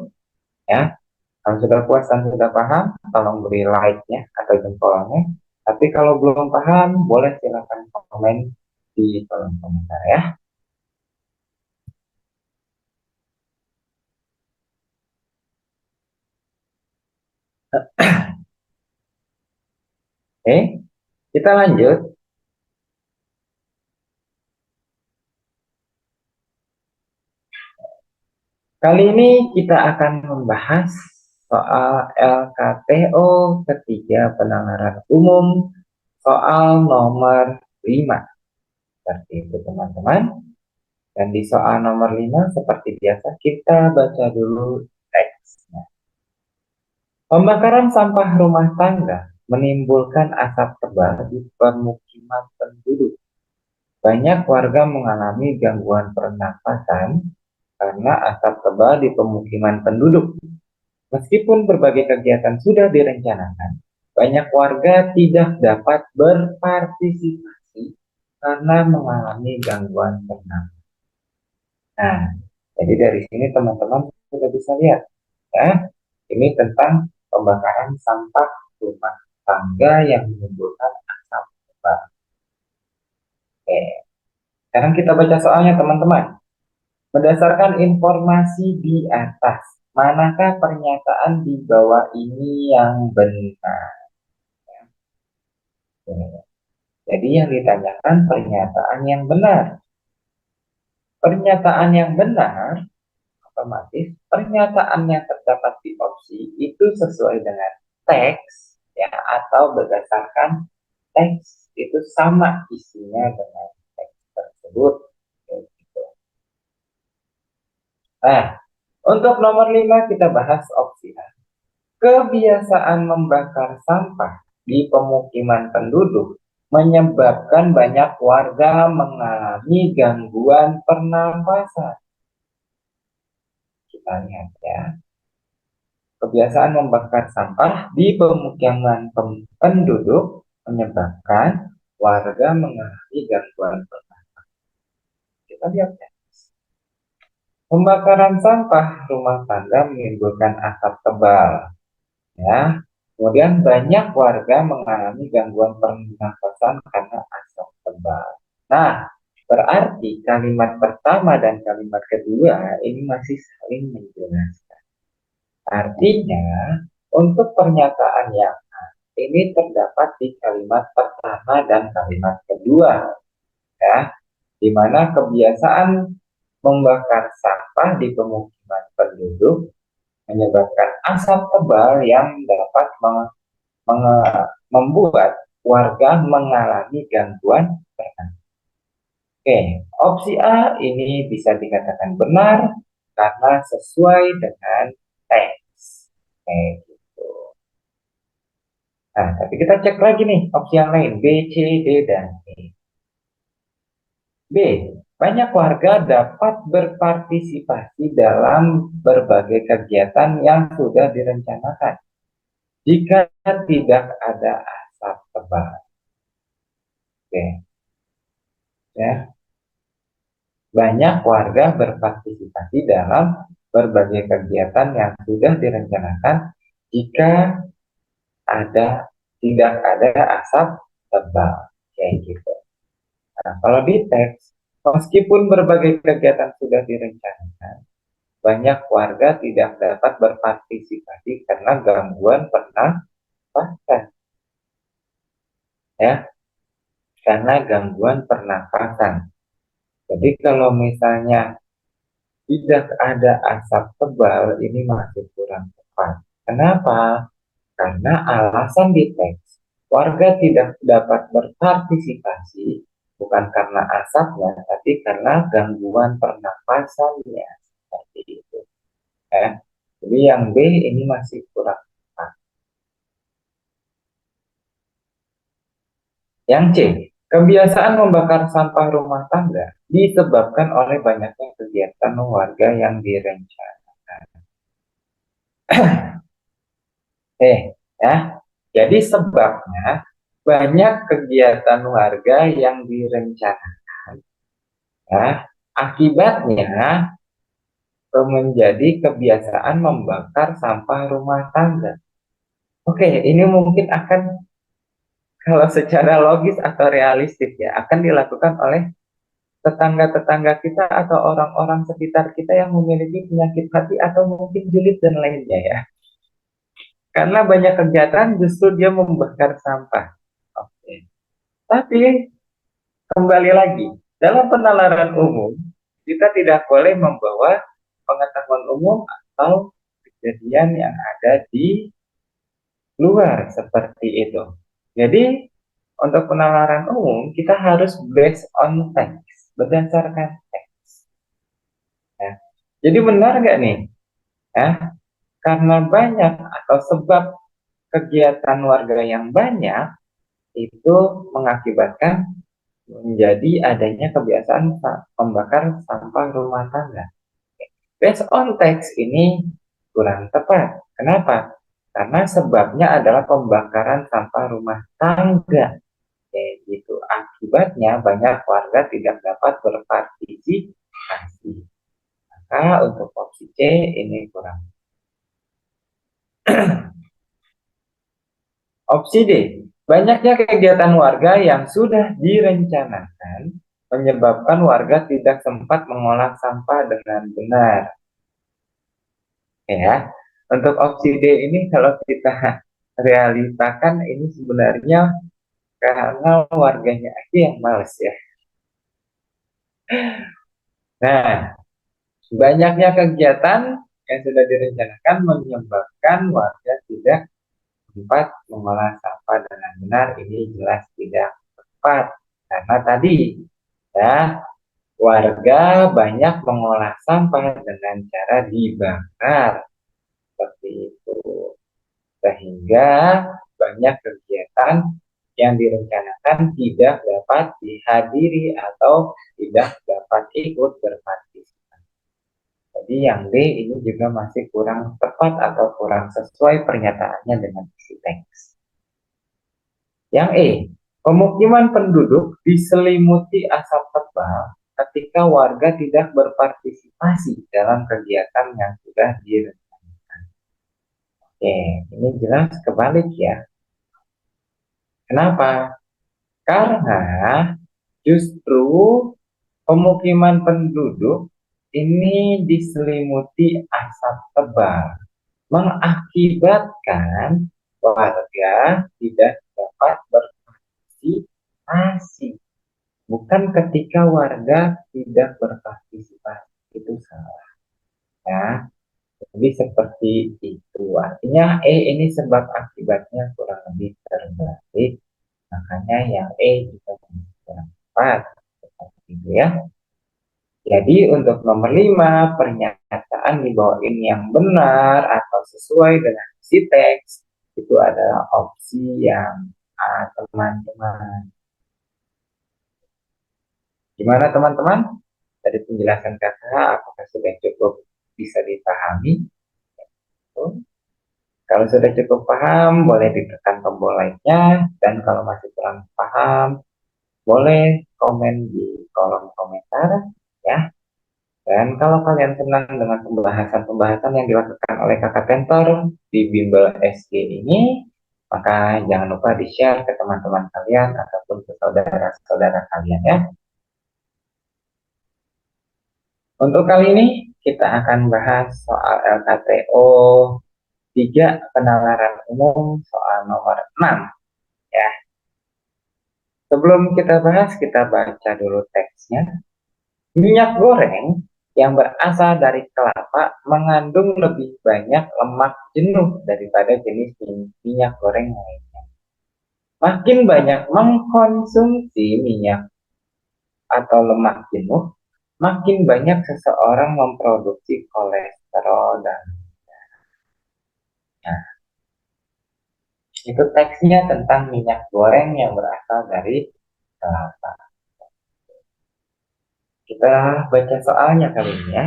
Ya, kalau sudah puas dan sudah paham, tolong beri like-nya atau jempolnya. Tapi kalau belum paham, boleh silakan komen di kolom komentar ya. Oke, kita lanjut. Kali ini kita akan membahas soal LKTO ketiga penalaran umum soal nomor 5. Seperti itu teman-teman. Dan di soal nomor 5 seperti biasa kita baca dulu teksnya. Pembakaran sampah rumah tangga menimbulkan asap tebal di permukiman penduduk. Banyak warga mengalami gangguan pernafasan karena asap tebal di pemukiman penduduk. Meskipun berbagai kegiatan sudah direncanakan, banyak warga tidak dapat berpartisipasi karena mengalami gangguan pernafasan. Nah, jadi dari sini teman-teman sudah bisa lihat ya, ini tentang pembakaran sampah rumah tangga yang menimbulkan asap tebal. Oke, sekarang kita baca soalnya teman-teman. Berdasarkan informasi di atas, manakah pernyataan di bawah ini yang benar? Jadi yang ditanyakan pernyataan yang benar. Pernyataan yang benar otomatis pernyataan yang terdapat di opsi itu sesuai dengan teks ya atau berdasarkan teks itu sama isinya dengan teks tersebut. Gitu. Nah, untuk nomor 5 kita bahas opsi A. Kebiasaan membakar sampah di pemukiman penduduk menyebabkan banyak warga mengalami gangguan pernafasan. Kita lihat ya. Kebiasaan membakar sampah di pemukiman penduduk menyebabkan warga mengalami gangguan pernafasan. Kita lihat ya. Pembakaran sampah rumah tangga menimbulkan asap tebal. Ya, kemudian banyak warga mengalami gangguan pernafasan karena asap tebal. Nah, berarti kalimat pertama dan kalimat kedua ini masih saling menjelaskan. Artinya, untuk pernyataan yang ini terdapat di kalimat pertama dan kalimat kedua, ya, di mana kebiasaan membakar sampah di pemukiman penduduk menyebabkan asap tebal yang dapat membuat warga mengalami gangguan pernafasan. Oke, opsi A ini bisa dikatakan benar karena sesuai dengan teks. Oke, gitu. Nah, tapi kita cek lagi nih opsi yang lain, B, C, D, dan E. B, banyak warga dapat berpartisipasi dalam berbagai kegiatan yang sudah direncanakan jika tidak ada asap tebal. Oke, ya. Banyak warga berpartisipasi dalam berbagai kegiatan yang sudah direncanakan jika ada tidak ada asap tebal. Kayak gitu. Nah, kalau di teks, meskipun berbagai kegiatan sudah direncanakan, banyak warga tidak dapat berpartisipasi karena gangguan pernafasan. Ya, karena gangguan pernafasan. Jadi kalau misalnya tidak ada asap tebal, ini masih kurang tepat. Kenapa? Karena alasan di teks, warga tidak dapat berpartisipasi bukan karena asapnya, tapi karena gangguan pernapasannya. Seperti itu. Ya. Jadi yang B ini masih kurang tepat. Yang C, kebiasaan membakar sampah rumah tangga disebabkan oleh banyaknya kegiatan warga yang direncanakan. Ya. Jadi sebabnya banyak kegiatan warga yang direncanakan. Ya. Akibatnya menjadi kebiasaan membakar sampah rumah tangga. Oke, ini mungkin akan kalau secara logis atau realistis ya akan dilakukan oleh tetangga-tetangga kita atau orang-orang sekitar kita yang memiliki penyakit hati atau mungkin julid dan lainnya ya. Karena banyak kegiatan justru dia membakar sampah. Oke. Tapi kembali lagi, dalam penalaran umum kita tidak boleh membawa pengetahuan umum atau kejadian yang ada di luar seperti itu. Jadi untuk penalaran umum kita harus based on text, berdasarkan teks. Ya. Jadi benar nggak nih? Ya, karena banyak atau sebab kegiatan warga yang banyak itu mengakibatkan menjadi adanya kebiasaan membakar sampah rumah tangga. Based on text ini kurang tepat. Kenapa? Karena sebabnya adalah pembakaran sampah rumah tangga. Gitu. Akibatnya banyak warga tidak dapat berpartisipasi. Maka untuk opsi C ini kurang. Opsi D, banyaknya kegiatan warga yang sudah direncanakan menyebabkan warga tidak sempat mengolah sampah dengan benar. Ya, untuk opsi D ini kalau kita realitakan ini sebenarnya karena warganya aja yang males ya. Nah, banyaknya kegiatan yang sudah direncanakan menyebabkan warga tidak sempat mengolah sampah dengan benar. Ini jelas tidak tepat. Karena tadi ya warga banyak mengolah sampah dengan cara dibakar seperti itu. Sehingga banyak kegiatan yang direncanakan tidak dapat dihadiri atau tidak dapat ikut berpartisipasi. Jadi yang D ini juga masih kurang tepat atau kurang sesuai pernyataannya dengan isi teks. Yang E, pemukiman penduduk diselimuti asap tebal ketika warga tidak berpartisipasi dalam kegiatan yang sudah direncanakan. Oke, ini jelas kebalik ya. Kenapa? Karena justru pemukiman penduduk ini diselimuti asap tebal, mengakibatkan warga tidak dapat berpartisipasi. Bukan ketika warga tidak berpartisipasi, itu salah. Ya, jadi seperti itu. Artinya ini sebab akibatnya kurang lebih terbalik. Makanya yang juga kurang tepat. Seperti itu ya. Jadi untuk nomor 5, pernyataan di bawah ini yang benar atau sesuai dengan isi teks itu adalah opsi yang A, teman-teman. Gimana teman-teman? Dari penjelasan kakak, apakah sudah cukup bisa dipahami? Kalau sudah cukup paham, boleh ditekan tombol like-nya. Dan kalau masih kurang paham, boleh komen di kolom komentar. Ya. Dan kalau kalian senang dengan pembahasan-pembahasan yang dilakukan oleh kakak Tentor di Bimbel SG ini, maka jangan lupa di-share ke teman-teman kalian ataupun ke saudara-saudara kalian ya. Untuk kali ini kita akan bahas soal LKTO 3 penalaran umum soal nomor 6 ya. Sebelum kita bahas, kita baca dulu teksnya. Minyak goreng yang berasal dari kelapa mengandung lebih banyak lemak jenuh daripada jenis minyak goreng lainnya. Makin banyak mengkonsumsi minyak atau lemak jenuh, makin banyak seseorang memproduksi kolesterol dan nah, itu teksnya tentang minyak goreng yang berasal dari kelapa. Kita baca soalnya kali ini ya.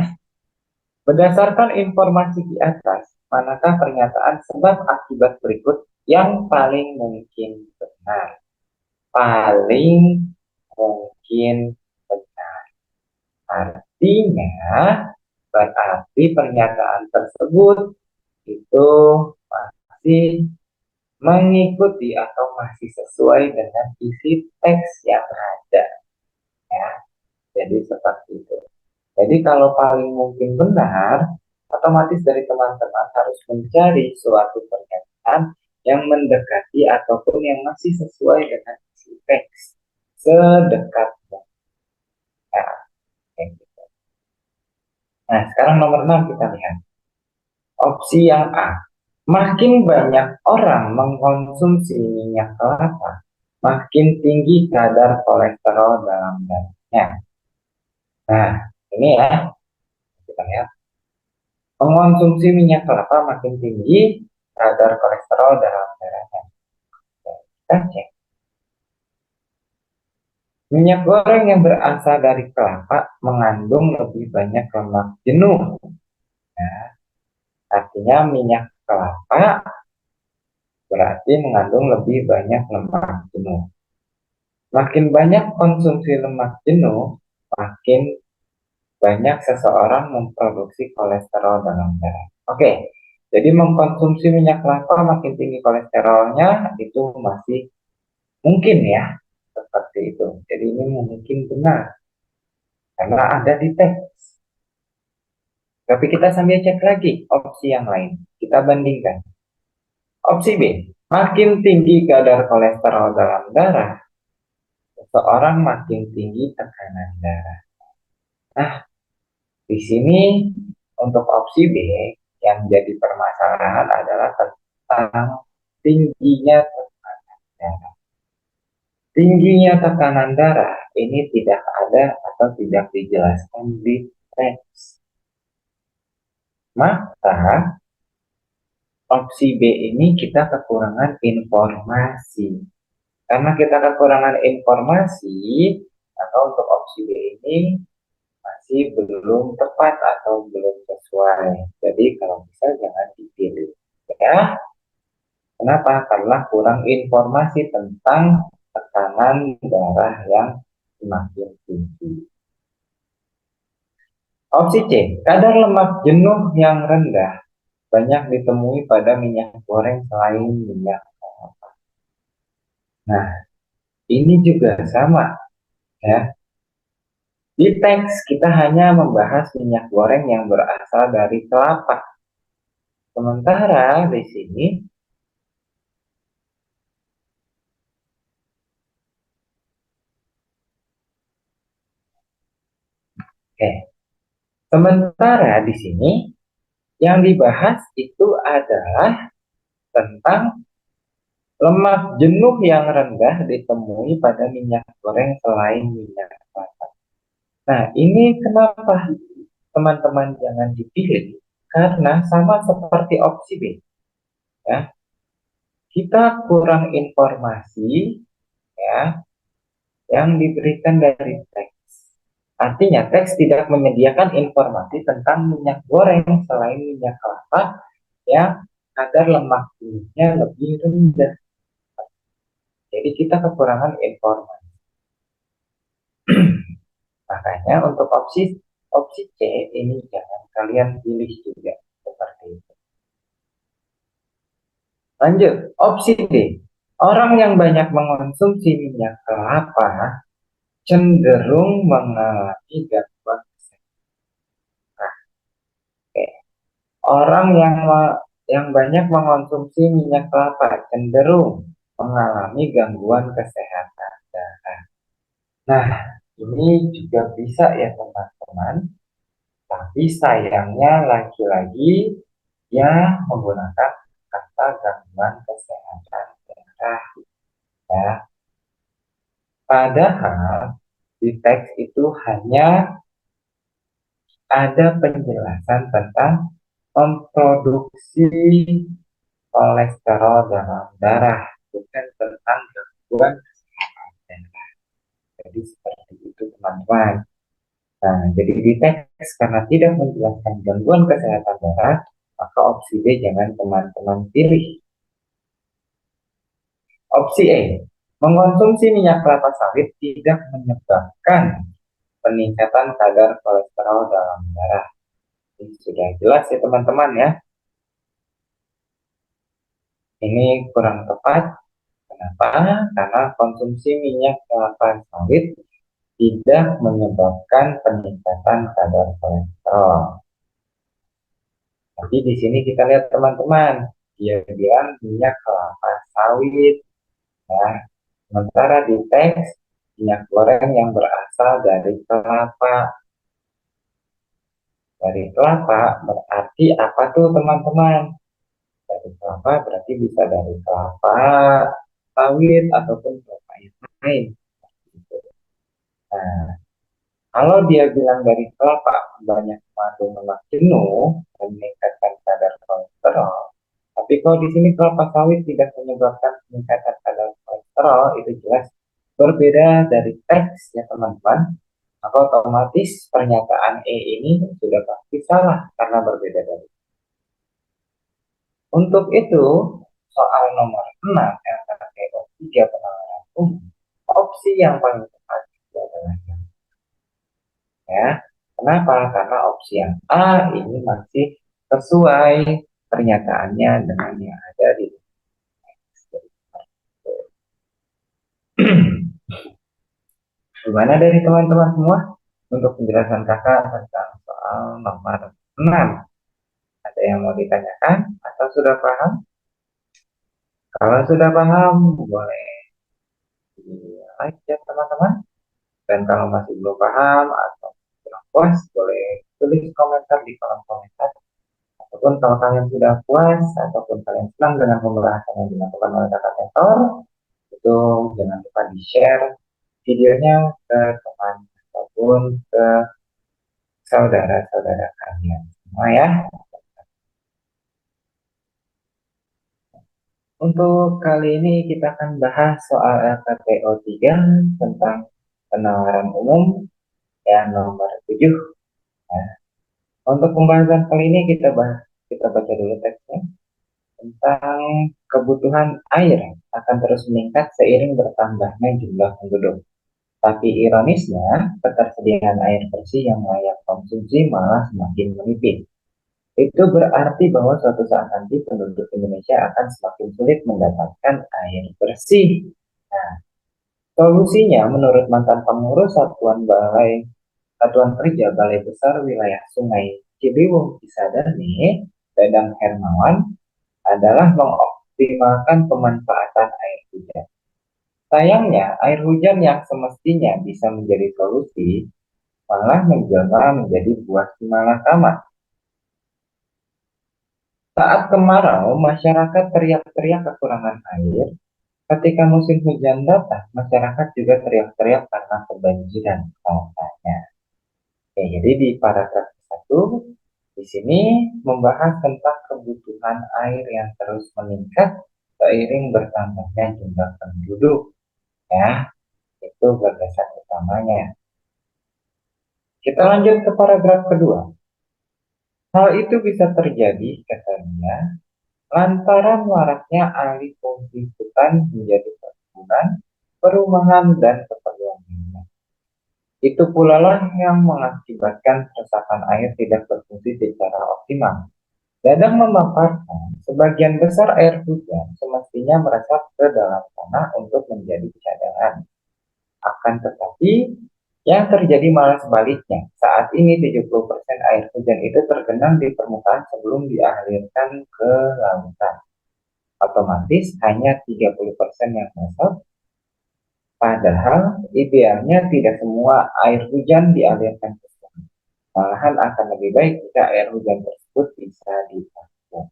Berdasarkan informasi di atas, manakah pernyataan sebab akibat berikut yang paling mungkin benar? Paling mungkin benar. Artinya, berarti pernyataan tersebut itu masih mengikuti atau masih sesuai dengan isi teks yang ada. Ya, jadi seperti itu. Jadi kalau paling mungkin benar, otomatis dari teman-teman harus mencari suatu pernyataan yang mendekati ataupun yang masih sesuai dengan isi teks sedekat mungkin. Nah, kayak gitu. Nah, sekarang nomor 6 kita lihat. Opsi yang A. Makin banyak orang mengkonsumsi minyak kelapa, makin tinggi kadar kolesterol dalam darahnya. Nah, ini ya, kita lihat. Mengkonsumsi minyak kelapa makin tinggi kadar kolesterol dalam darahnya. Kita cek. Minyak goreng yang berasal dari kelapa mengandung lebih banyak lemak jenuh. Nah, artinya minyak kelapa berarti mengandung lebih banyak lemak jenuh. Makin banyak konsumsi lemak jenuh, makin banyak seseorang memproduksi kolesterol dalam darah. Oke, jadi mengkonsumsi minyak kelapa makin tinggi kolesterolnya itu masih mungkin ya, seperti itu. Jadi ini mungkin benar, karena ada di teks. Tapi kita sambil cek lagi opsi yang lain. Kita bandingkan. Opsi B, makin tinggi kadar kolesterol dalam darah, seseorang makin tinggi tekanan darah. Nah, di sini untuk opsi B yang jadi permasalahan adalah tentang tingginya tekanan darah. Tingginya tekanan darah ini tidak ada atau tidak dijelaskan di teks. Maka opsi B ini kita kekurangan informasi. Karena kita kekurangan informasi, maka untuk opsi B ini masih belum tepat atau belum sesuai. Jadi kalau bisa jangan dipilih. Ya, kenapa? Karena kurang informasi tentang tekanan darah yang semakin tinggi. Opsi C, kadar lemak jenuh yang rendah banyak ditemui pada minyak goreng selain minyak kelapa. Nah, ini juga sama ya. Di teks kita hanya membahas minyak goreng yang berasal dari kelapa. Sementara di sini, eh, sementara di sini yang dibahas itu adalah tentang lemak jenuh yang rendah ditemui pada minyak goreng selain minyak kelapa. Nah, ini kenapa teman-teman jangan dipilih? Karena sama seperti opsi B, ya. Kita kurang informasi ya yang diberikan dari teks. Artinya teks tidak menyediakan informasi tentang minyak goreng selain minyak kelapa yang kadar lemak jenuhnya lebih rendah. Jadi kita kekurangan informasi. Makanya untuk opsi opsi C ini jangan kalian pilih juga seperti itu. Lanjut, opsi D. Orang yang banyak mengonsumsi minyak kelapa cenderung mengalami gangguan kesehatan. Oke. Orang yang banyak mengonsumsi minyak kelapa cenderung mengalami gangguan kesehatan darah. Nah, ini juga bisa ya teman-teman Tapi sayangnya lagi-lagi dia menggunakan kata gangguan kesehatan daerah ya. Padahal di teks itu hanya ada penjelasan tentang memproduksi kolesterol dalam darah, bukan tentang gangguan kesehatan darah. Jadi seperti itu teman-teman. Nah, jadi di teks karena tidak menjelaskan gangguan kesehatan darah, maka opsi B jangan teman-teman pilih. Opsi E, mengkonsumsi minyak kelapa sawit tidak menyebabkan peningkatan kadar kolesterol dalam darah. Ini sudah jelas ya teman-teman ya. Ini kurang tepat. Kenapa? Karena konsumsi minyak kelapa sawit tidak menyebabkan peningkatan kadar kolesterol. Tapi di sini kita lihat teman-teman, dia bilang minyak kelapa sawit. Ya. Sementara di teks, minyak goreng yang berasal dari kelapa. Dari kelapa berarti apa tuh teman-teman? Dari kelapa berarti bisa dari kelapa sawit ataupun kelapa yang lain. Nah, kalau dia bilang dari kelapa banyak mengandung lemak jenuh dan meningkatkan kadar kolesterol, tapi kalau di sini kelapa sawit tidak menyebabkan peningkatan kadar kolesterol, itu jelas berbeda dari teks ya teman-teman. Maka otomatis pernyataan E ini sudah pasti salah karena berbeda dari. Untuk itu, soal nomor 6 LKPO 3 penawaran umum, opsi yang paling tepat adalah yang ya. Kenapa? Karena opsi yang A ini masih sesuai pernyataannya dengan yang ada di teks. Gimana dari teman-teman semua untuk penjelasan kakak tentang soal nomor 6? Ada yang mau ditanyakan atau sudah paham? Kalau sudah paham, boleh di like ya teman-teman. Dan kalau masih belum paham atau kurang puas, boleh tulis komentar di kolom komentar. Ataupun kalau kalian sudah puas ataupun kalian senang dengan pembahasan yang dilakukan oleh kakak mentor, itu jangan lupa di-share videonya ke teman ataupun ke saudara-saudara kalian semua ya. Untuk kali ini kita akan bahas soal LKPO 3 tentang penawaran umum yang nomor 7. Nah, untuk pembahasan kali ini kita baca dulu teksnya tentang kebutuhan air akan terus meningkat seiring bertambahnya jumlah penduduk. Tapi ironisnya, ketersediaan air bersih yang layak konsumsi malah semakin menipis. Itu berarti bahwa suatu saat nanti penduduk Indonesia akan semakin sulit mendapatkan air bersih. Nah, solusinya menurut mantan pengurus Satuan Kerja Balai Besar Wilayah Sungai Ciliwung Cisadane, Dadang Hermawan, adalah mengoptimalkan pemanfaatan air hujan. Sayangnya, air hujan yang semestinya bisa menjadi solusi malah menjelma menjadi buah simalakama. Saat kemarau, masyarakat teriak-teriak kekurangan air. Ketika musim hujan datang, masyarakat juga teriak-teriak karena kebanjiran, katanya. Oke, jadi di paragraf 1, di sini membahas tentang kebutuhan air yang terus meningkat seiring bertambahnya jumlah penduduk. Ya, itu gagasan utamanya. Kita lanjut ke paragraf kedua. Hal itu bisa terjadi, katanya, lantaran maraknya alih fungsi hutan menjadi perkebunan, perumahan, dan keperluan lainnya. Itu pula lah yang mengakibatkan resapan air tidak berfungsi secara optimal. Dadang memaparkan sebagian besar air hujan semestinya meresap ke dalam tanah untuk menjadi cadangan. Akan tetapi, yang terjadi malah sebaliknya. Saat ini 70% air hujan itu tergenang di permukaan sebelum dialirkan ke lautan. Otomatis hanya 30% yang meresap, padahal idealnya tidak semua air hujan dialirkan ke sungai. Malahan akan lebih baik jika air hujan tersebut bisa ditampung.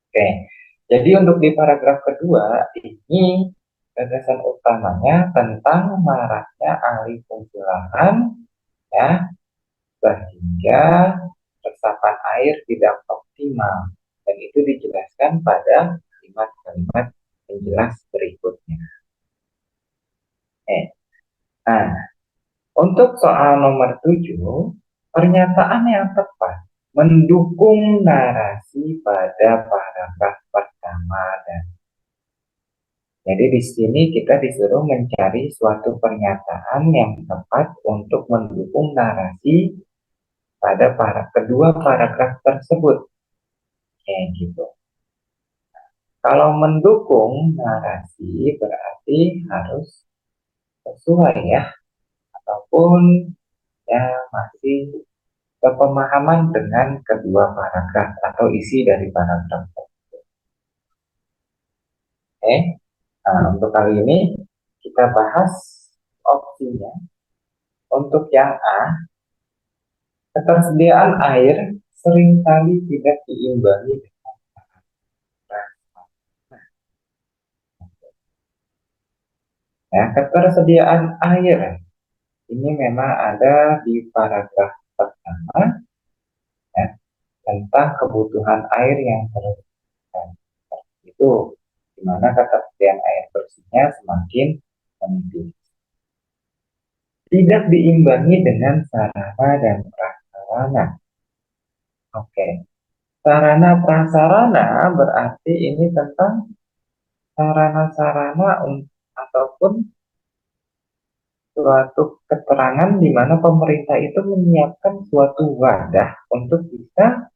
Oke, jadi untuk di paragraf kedua ini gagasan utamanya tentang maraknya alih fungsi lahan, ya, sehingga resapan air tidak optimal, dan itu dijelaskan pada kalimat-kalimat penjelas berikutnya. Nah, untuk soal nomor 7, pernyataan yang tepat mendukung narasi pada paragraf pertama. Dan jadi di sini kita disuruh mencari suatu pernyataan yang tepat untuk mendukung narasi pada kedua paragraf tersebut. Kayak gitu. Kalau mendukung narasi berarti harus sesuai ya, ataupun ya masih kepemahaman dengan kedua paragraf atau isi dari paragraf tersebut. Oke, nah, untuk kali ini kita bahas opsinya. Untuk yang A, ketersediaan air seringkali tidak diimbangi dengan prasarana. Ya, ketersediaan air ini memang ada di paragraf pertama, ya, tentang kebutuhan air yang terus itu, di mana ketersediaan air bersihnya semakin menipis. Tidak diimbangi dengan sarana dan prasarana. Oke, sarana prasarana berarti ini tentang sarana-sarana ataupun suatu keterangan di mana pemerintah itu menyiapkan suatu wadah untuk bisa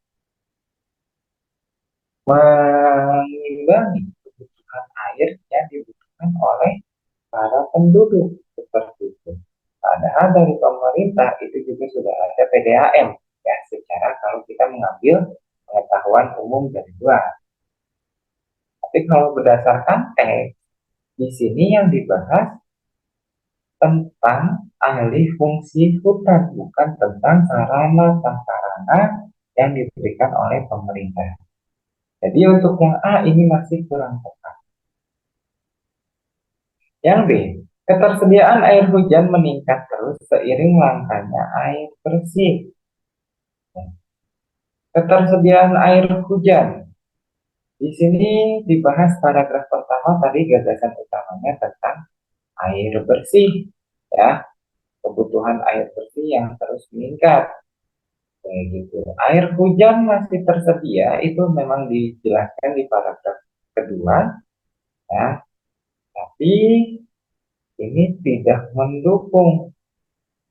mengimbangi kebutuhan air yang dibutuhkan oleh para penduduk seperti itu. Padahal dari pemerintah itu juga sudah ada PDAM ya, secara kalau kita mengambil pengetahuan umum dari luar. Tapi kalau berdasarkan teks di sini yang dibahas tentang alih fungsi hutan, bukan tentang sarana prasarana yang diberikan oleh pemerintah. Jadi untuk yang A ini masih kurang tepat. Yang B, ketersediaan air hujan meningkat terus seiring langkanya air bersih. Ketersediaan air hujan. Di sini dibahas paragraf pertama tadi gagasan utamanya tentang air bersih, ya, kebutuhan air bersih yang terus meningkat. Kayak gitu. Air hujan masih tersedia itu memang dijelaskan di paragraf kedua, ya, tapi ini tidak mendukung.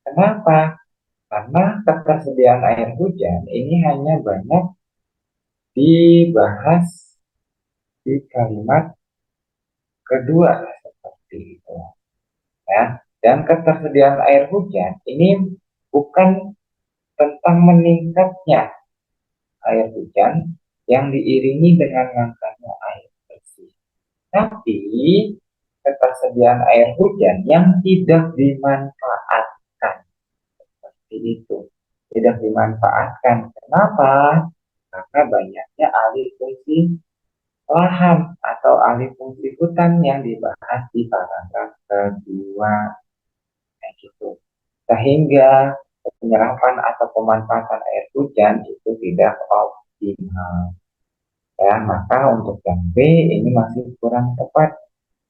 Kenapa? Karena ketersediaan air hujan ini hanya banyak dibahas di kalimat kedua seperti itu, ya. Dan ketersediaan air hujan ini bukan tentang meningkatnya air hujan yang diiringi dengan langkahnya air bersih, tapi ketersediaan air hujan yang tidak dimanfaatkan seperti itu. Tidak dimanfaatkan. Kenapa? Karena banyaknya alih fungsi lahan atau alih fungsi hutan yang dibahas di paragraf kedua, kayak gitu. Sehingga penyerapan atau pemanfaatan air hujan itu tidak optimal. Ya, maka untuk yang B ini masih kurang tepat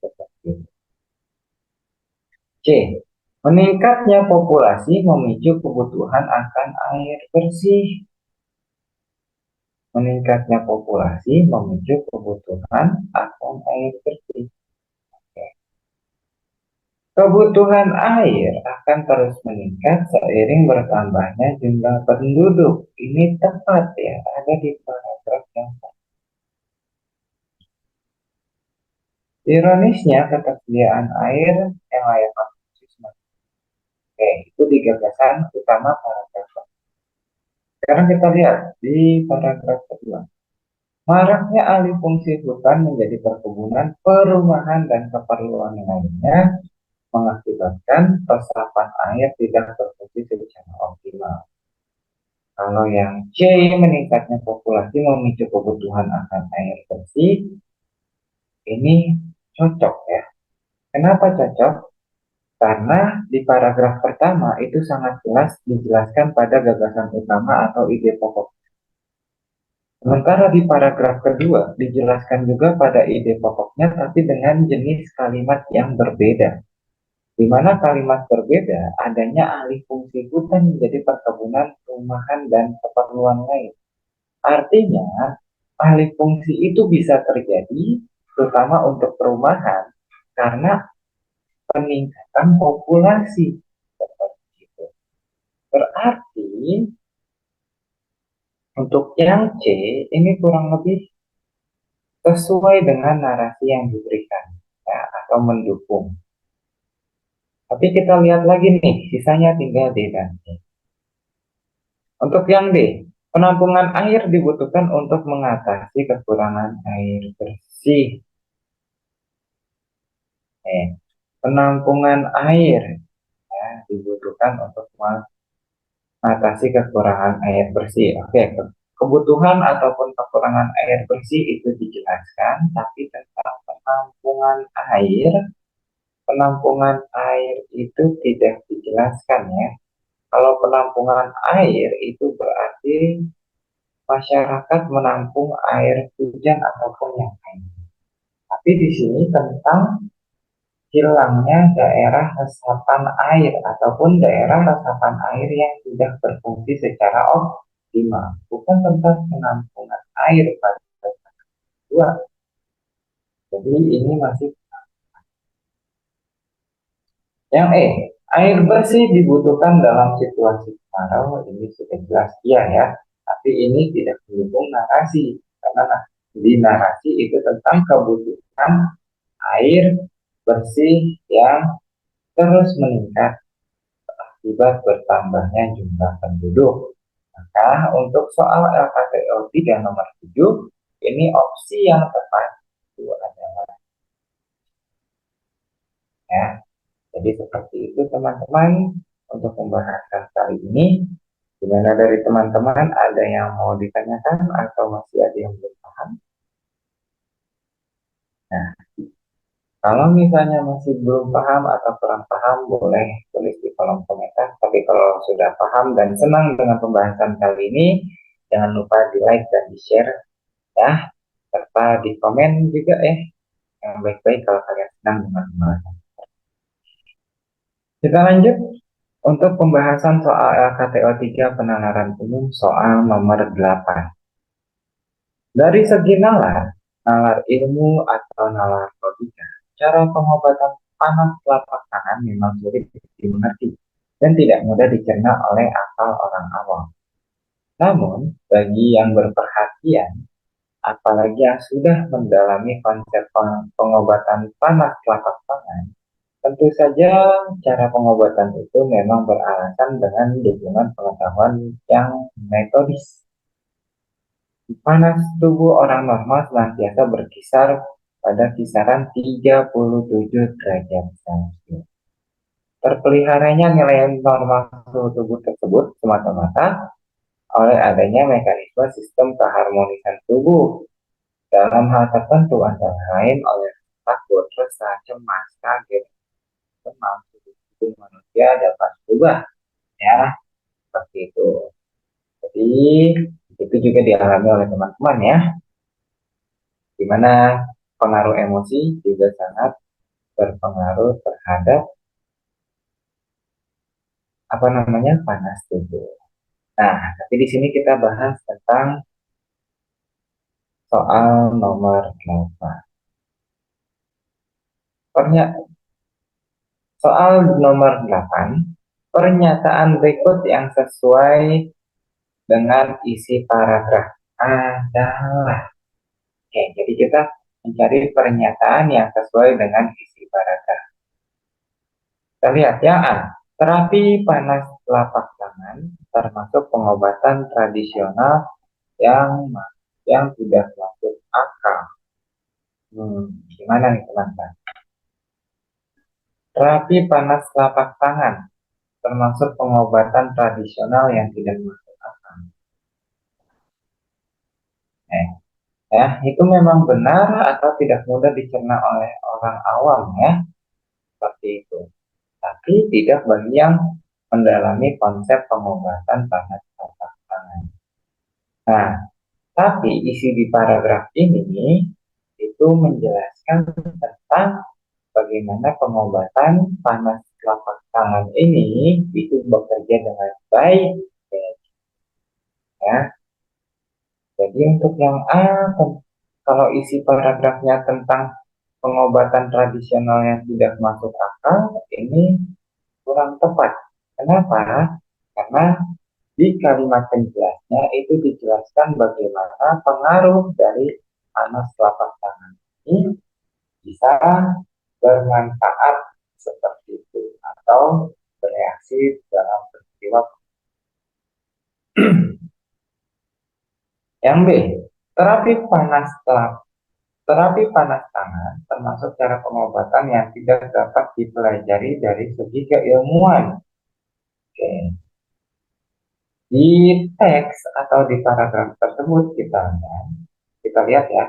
seperti itu. C. Meningkatnya populasi memicu kebutuhan akan air bersih. Meningkatnya populasi memicu kebutuhan akan air bersih. Oke. Kebutuhan air akan terus meningkat seiring bertambahnya jumlah penduduk. Ini tepat ya, ada di paragraf yang sama. Ironisnya, ketersediaan air yang layak konsumsi semakin. Oke, itu di gagasan utama paragraf. Sekarang kita lihat di paragraf kedua. Maraknya alih fungsi hutan menjadi perkebunan, perumahan, dan keperluan lainnya mengakibatkan resapan air tidak berfungsi secara optimal. Kalau yang C, meningkatnya populasi memicu kebutuhan akan air bersih, ini cocok ya. Kenapa cocok? Karena di paragraf pertama itu sangat jelas dijelaskan pada gagasan utama atau ide pokok. Sementara di paragraf kedua dijelaskan juga pada ide pokoknya tapi dengan jenis kalimat yang berbeda. Di mana kalimat berbeda adanya alih fungsi hutan menjadi perkebunan, perumahan, dan keperluan lain. Artinya, alih fungsi itu bisa terjadi terutama untuk perumahan karena peningkatan populasi. Seperti itu. Berarti untuk yang C ini kurang lebih sesuai dengan narasi yang diberikan ya, atau mendukung. Tapi kita lihat lagi nih, sisanya tinggal D dan E. Untuk yang D, penampungan air dibutuhkan untuk mengatasi kekurangan air bersih. Penampungan air ya, dibutuhkan untuk mengatasi kekurangan air bersih. Oke, kebutuhan ataupun kekurangan air bersih itu dijelaskan, tapi tentang penampungan air itu tidak dijelaskan ya. Kalau penampungan air itu berarti masyarakat menampung air hujan ataupun yang lain. Tapi di sini tentang hilangnya daerah resapan air ataupun daerah resapan air yang tidak berfungsi secara optimal. Bukan tentang penampungan air pada dua. Jadi ini masih yang E. Air bersih dibutuhkan dalam situasi kemarau. Ini sudah jelas iya ya. Tapi ini tidak mendukung narasi. Karena di narasi itu tentang kebutuhan air bersih yang terus meningkat akibat bertambahnya jumlah penduduk. Maka untuk soal LKTO 3 nomor 7, ini opsi yang tepat itu adalah ya. Jadi seperti itu teman-teman untuk pembahasan kali ini. Gimana dari teman-teman, ada yang mau ditanyakan atau masih ada yang belum paham? Nah, kalau misalnya masih belum paham atau kurang paham, boleh tulis di kolom komentar. Tapi kalau sudah paham dan senang dengan pembahasan kali ini, jangan lupa di like dan di share ya, serta di komen juga ya, yang baik-baik kalau kalian senang dengan pembahasan. Kita lanjut untuk pembahasan soal LKTO 3 penalaran umum soal nomor 8. Dari segi nalar, nalar ilmu atau nalar logika, cara pengobatan panas telapak tangan memang sulit dimengerti dan tidak mudah dicerna oleh akal orang awam. Namun, bagi yang berperhatian, apalagi yang sudah mendalami konsep pengobatan panas telapak tangan, tentu saja cara pengobatan itu memang beralasan dengan dukungan pengetahuan yang metodis. Panas tubuh orang normal senantiasa berkisar pada kisaran 37 derajat Celcius. Terpeliharanya nilai normal suhu tubuh tersebut semata-mata oleh adanya mekanisme sistem keharmonisan tubuh. Dalam hal tertentu antara lain oleh takut, resah, cemas, kaget, demam, tubuh manusia dapat berubah ya, seperti itu. Jadi itu juga dialami oleh teman-teman ya, di mana pengaruh emosi juga sangat berpengaruh terhadap apa namanya panas tubuh. Nah, tapi di sini kita bahas tentang soal nomor 8. Soal nomor 8, pernyataan berikut yang sesuai dengan isi paragraf adalah. Oke, jadi kita mencari pernyataan yang sesuai dengan isi paragraf. Kita lihat ya A. Terapi panas telapak tangan termasuk pengobatan tradisional yang tidak masuk akal. Gimana nih teman-teman? Terapi panas telapak tangan termasuk pengobatan tradisional yang tidak masuk akal. Eh, ya, itu memang benar atau tidak mudah dicerna oleh orang awam ya, seperti itu. Tapi tidak bagi yang mendalami konsep pengobatan pada telapak tangan. Nah, tapi isi di paragraf ini itu menjelaskan tentang bagaimana pengobatan panas telapak tangan ini itu bekerja dengan baik. Ya, jadi untuk yang A, kalau isi paragrafnya tentang pengobatan tradisional yang tidak masuk akal, ini kurang tepat. Kenapa? Karena di kalimat penjelasnya itu dijelaskan bagaimana pengaruh dari panas telapak tangan ini bisa bermanfaat seperti itu atau bereaksi dalam peristiwa. Yang B, terapi panas terapi panas tangan termasuk cara pengobatan yang tidak dapat dipelajari dari segi keilmuan. Oke. Di teks atau di paragraf tersebut kita lihat ya,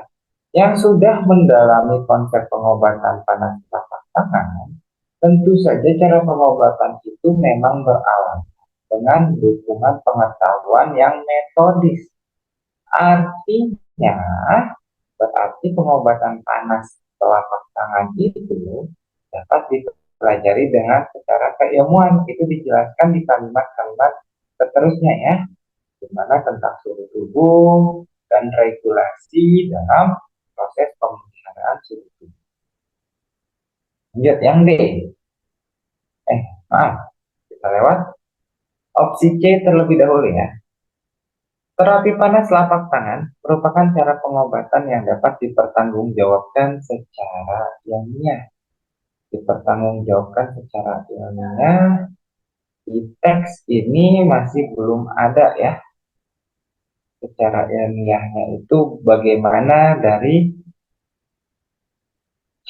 yang sudah mendalami konsep pengobatan panas telapak tangan, tentu saja cara pengobatan itu memang beralam dengan dukungan pengetahuan yang metodis. Artinya, berarti pengobatan panas telapak tangan itu dapat dipelajari dengan secara keilmuan. Itu dijelaskan di kalimat-kalimat seterusnya ya, di mana tentang suhu tubuh dan regulasi dalam proses pemeliharaan suhu tubuh. Lanjut yang D. Maaf, kita lewat opsi C terlebih dahulu ya. Terapi panas telapak tangan merupakan cara pengobatan yang dapat dipertanggungjawabkan secara ilmiah. Dipertanggungjawabkan secara ilmiah di teks ini masih belum ada ya. Secara ilmiahnya itu bagaimana dari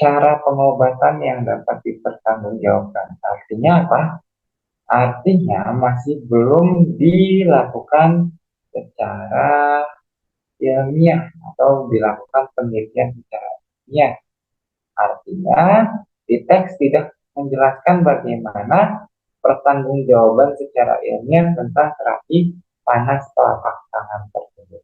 cara pengobatan yang dapat dipertanggungjawabkan. Artinya apa? Artinya masih belum dilakukan secara ilmiah atau dilakukan penelitian secara ilmiah. Artinya di teks tidak menjelaskan bagaimana pertanggungjawaban secara ilmiah tentang terapi panas telapak tangan tersebut.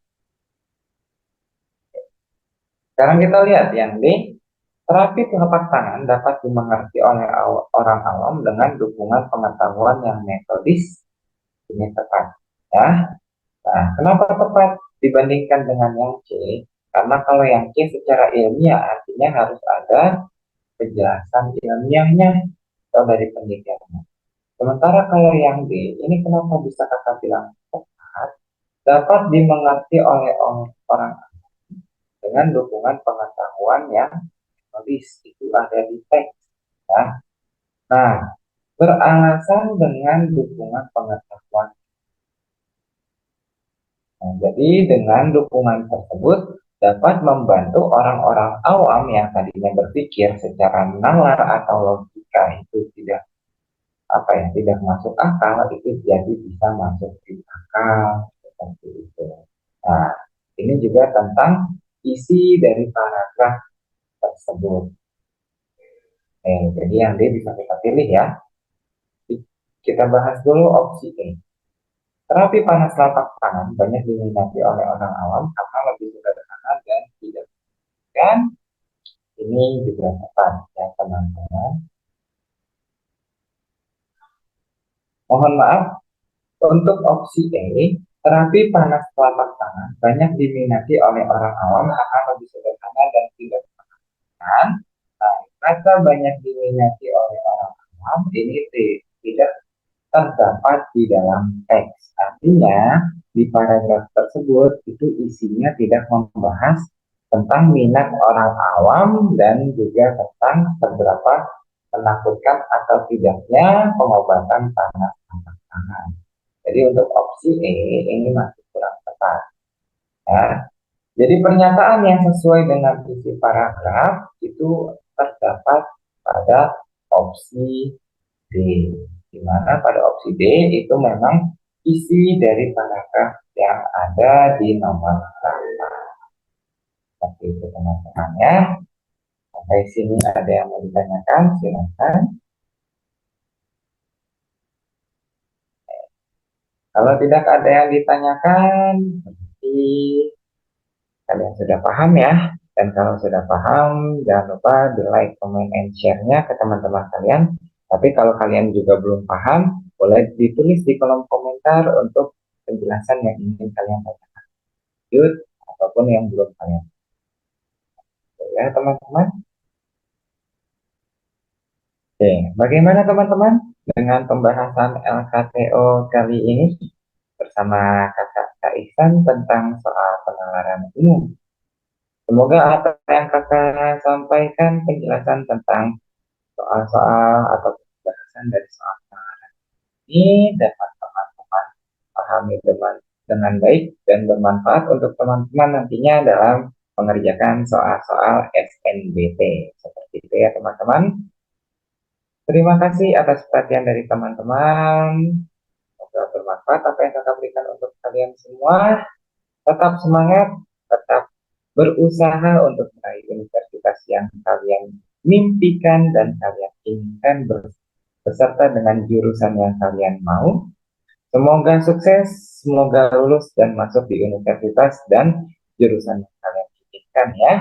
Sekarang kita lihat yang D. Terapi telapak tangan dapat dimengerti oleh orang awam dengan dukungan pengetahuan yang metodis. Ini tepat ya. Nah, kenapa tepat dibandingkan dengan yang C? Karena kalau yang C secara ilmiah artinya harus ada penjelasan ilmiahnya atau dari penelitiannya. Sementara kalau yang D, ini kenapa bisa kakak bilang tepat? Dapat dimengerti oleh orang dengan dukungan pengetahuan yang metodis. Itu ada di teks ya. Nah, beralasan dengan dukungan pengetahuan. Nah, jadi dengan dukungan tersebut dapat membantu orang-orang awam yang tadinya berpikir secara nalar atau logika itu tidak masuk akal, itu jadi bisa masuk di akal seperti itu. Nah, ini juga tentang isi dari paragraf tersebut. Jadi yang D bisa kita pilih ya. Kita bahas dulu opsi E. Terapi panas telapak tangan banyak diminati oleh orang awam karena lebih sederhana dan tidak kan. Ini juga tepat ya teman-teman. Mohon maaf, untuk opsi E, terapi panas telapak tangan banyak diminati oleh orang awam karena lebih sederhana dan tidak kan. Nah, kata banyak diminati oleh orang awam ini tidak terdapat di dalam teks. Artinya, di paragraf tersebut itu isinya tidak membahas tentang minat orang awam dan juga tentang seberapa menakutkan atau tidaknya pengobatan panas tangan. Jadi untuk opsi E ini masih kurang tepat. Ya. Jadi pernyataan yang sesuai dengan isi paragraf itu terdapat pada opsi D, di mana pada opsi D itu memang isi dari paragraf yang ada di nomor 8. Seperti itu teman-teman ya. Sampai sini ada yang mau ditanyakan, silakan. Kalau tidak ada yang ditanyakan, berarti kalian sudah paham ya. Dan kalau sudah paham, jangan lupa di like, comment, and share-nya ke teman-teman kalian. Tapi kalau kalian juga belum paham, boleh ditulis di kolom komentar untuk penjelasan yang ingin kalian tanyakan lanjut ataupun yang belum kalian tahu ya teman-teman. Oke, bagaimana teman-teman dengan pembahasan LKTO kali ini bersama Kakak Kak Ihsan tentang soal penalaran umum? Semoga apa yang Kakak sampaikan penjelasan tentang soal-soal atau pembahasan dari soal ini dapat teman-teman pahami dengan baik dan bermanfaat untuk teman-teman nantinya dalam mengerjakan soal-soal SNBT. Seperti itu ya teman-teman. Terima kasih atas perhatian dari teman-teman. Semoga bermanfaat apa yang kakak berikan untuk kalian semua. Tetap semangat, tetap berusaha untuk meraih universitas yang kalian mimpikan dan kalian inginkan beserta dengan jurusan yang kalian mau. Semoga sukses, semoga lulus dan masuk di universitas dan jurusan yang kalian inginkan ya.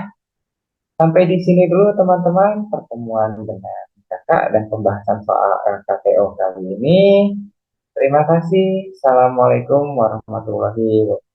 Sampai di sini dulu teman-teman pertemuan dengan kakak dan pembahasan soal LKTO kali ini. Terima kasih. Assalamualaikum warahmatullahi wabarakatuh.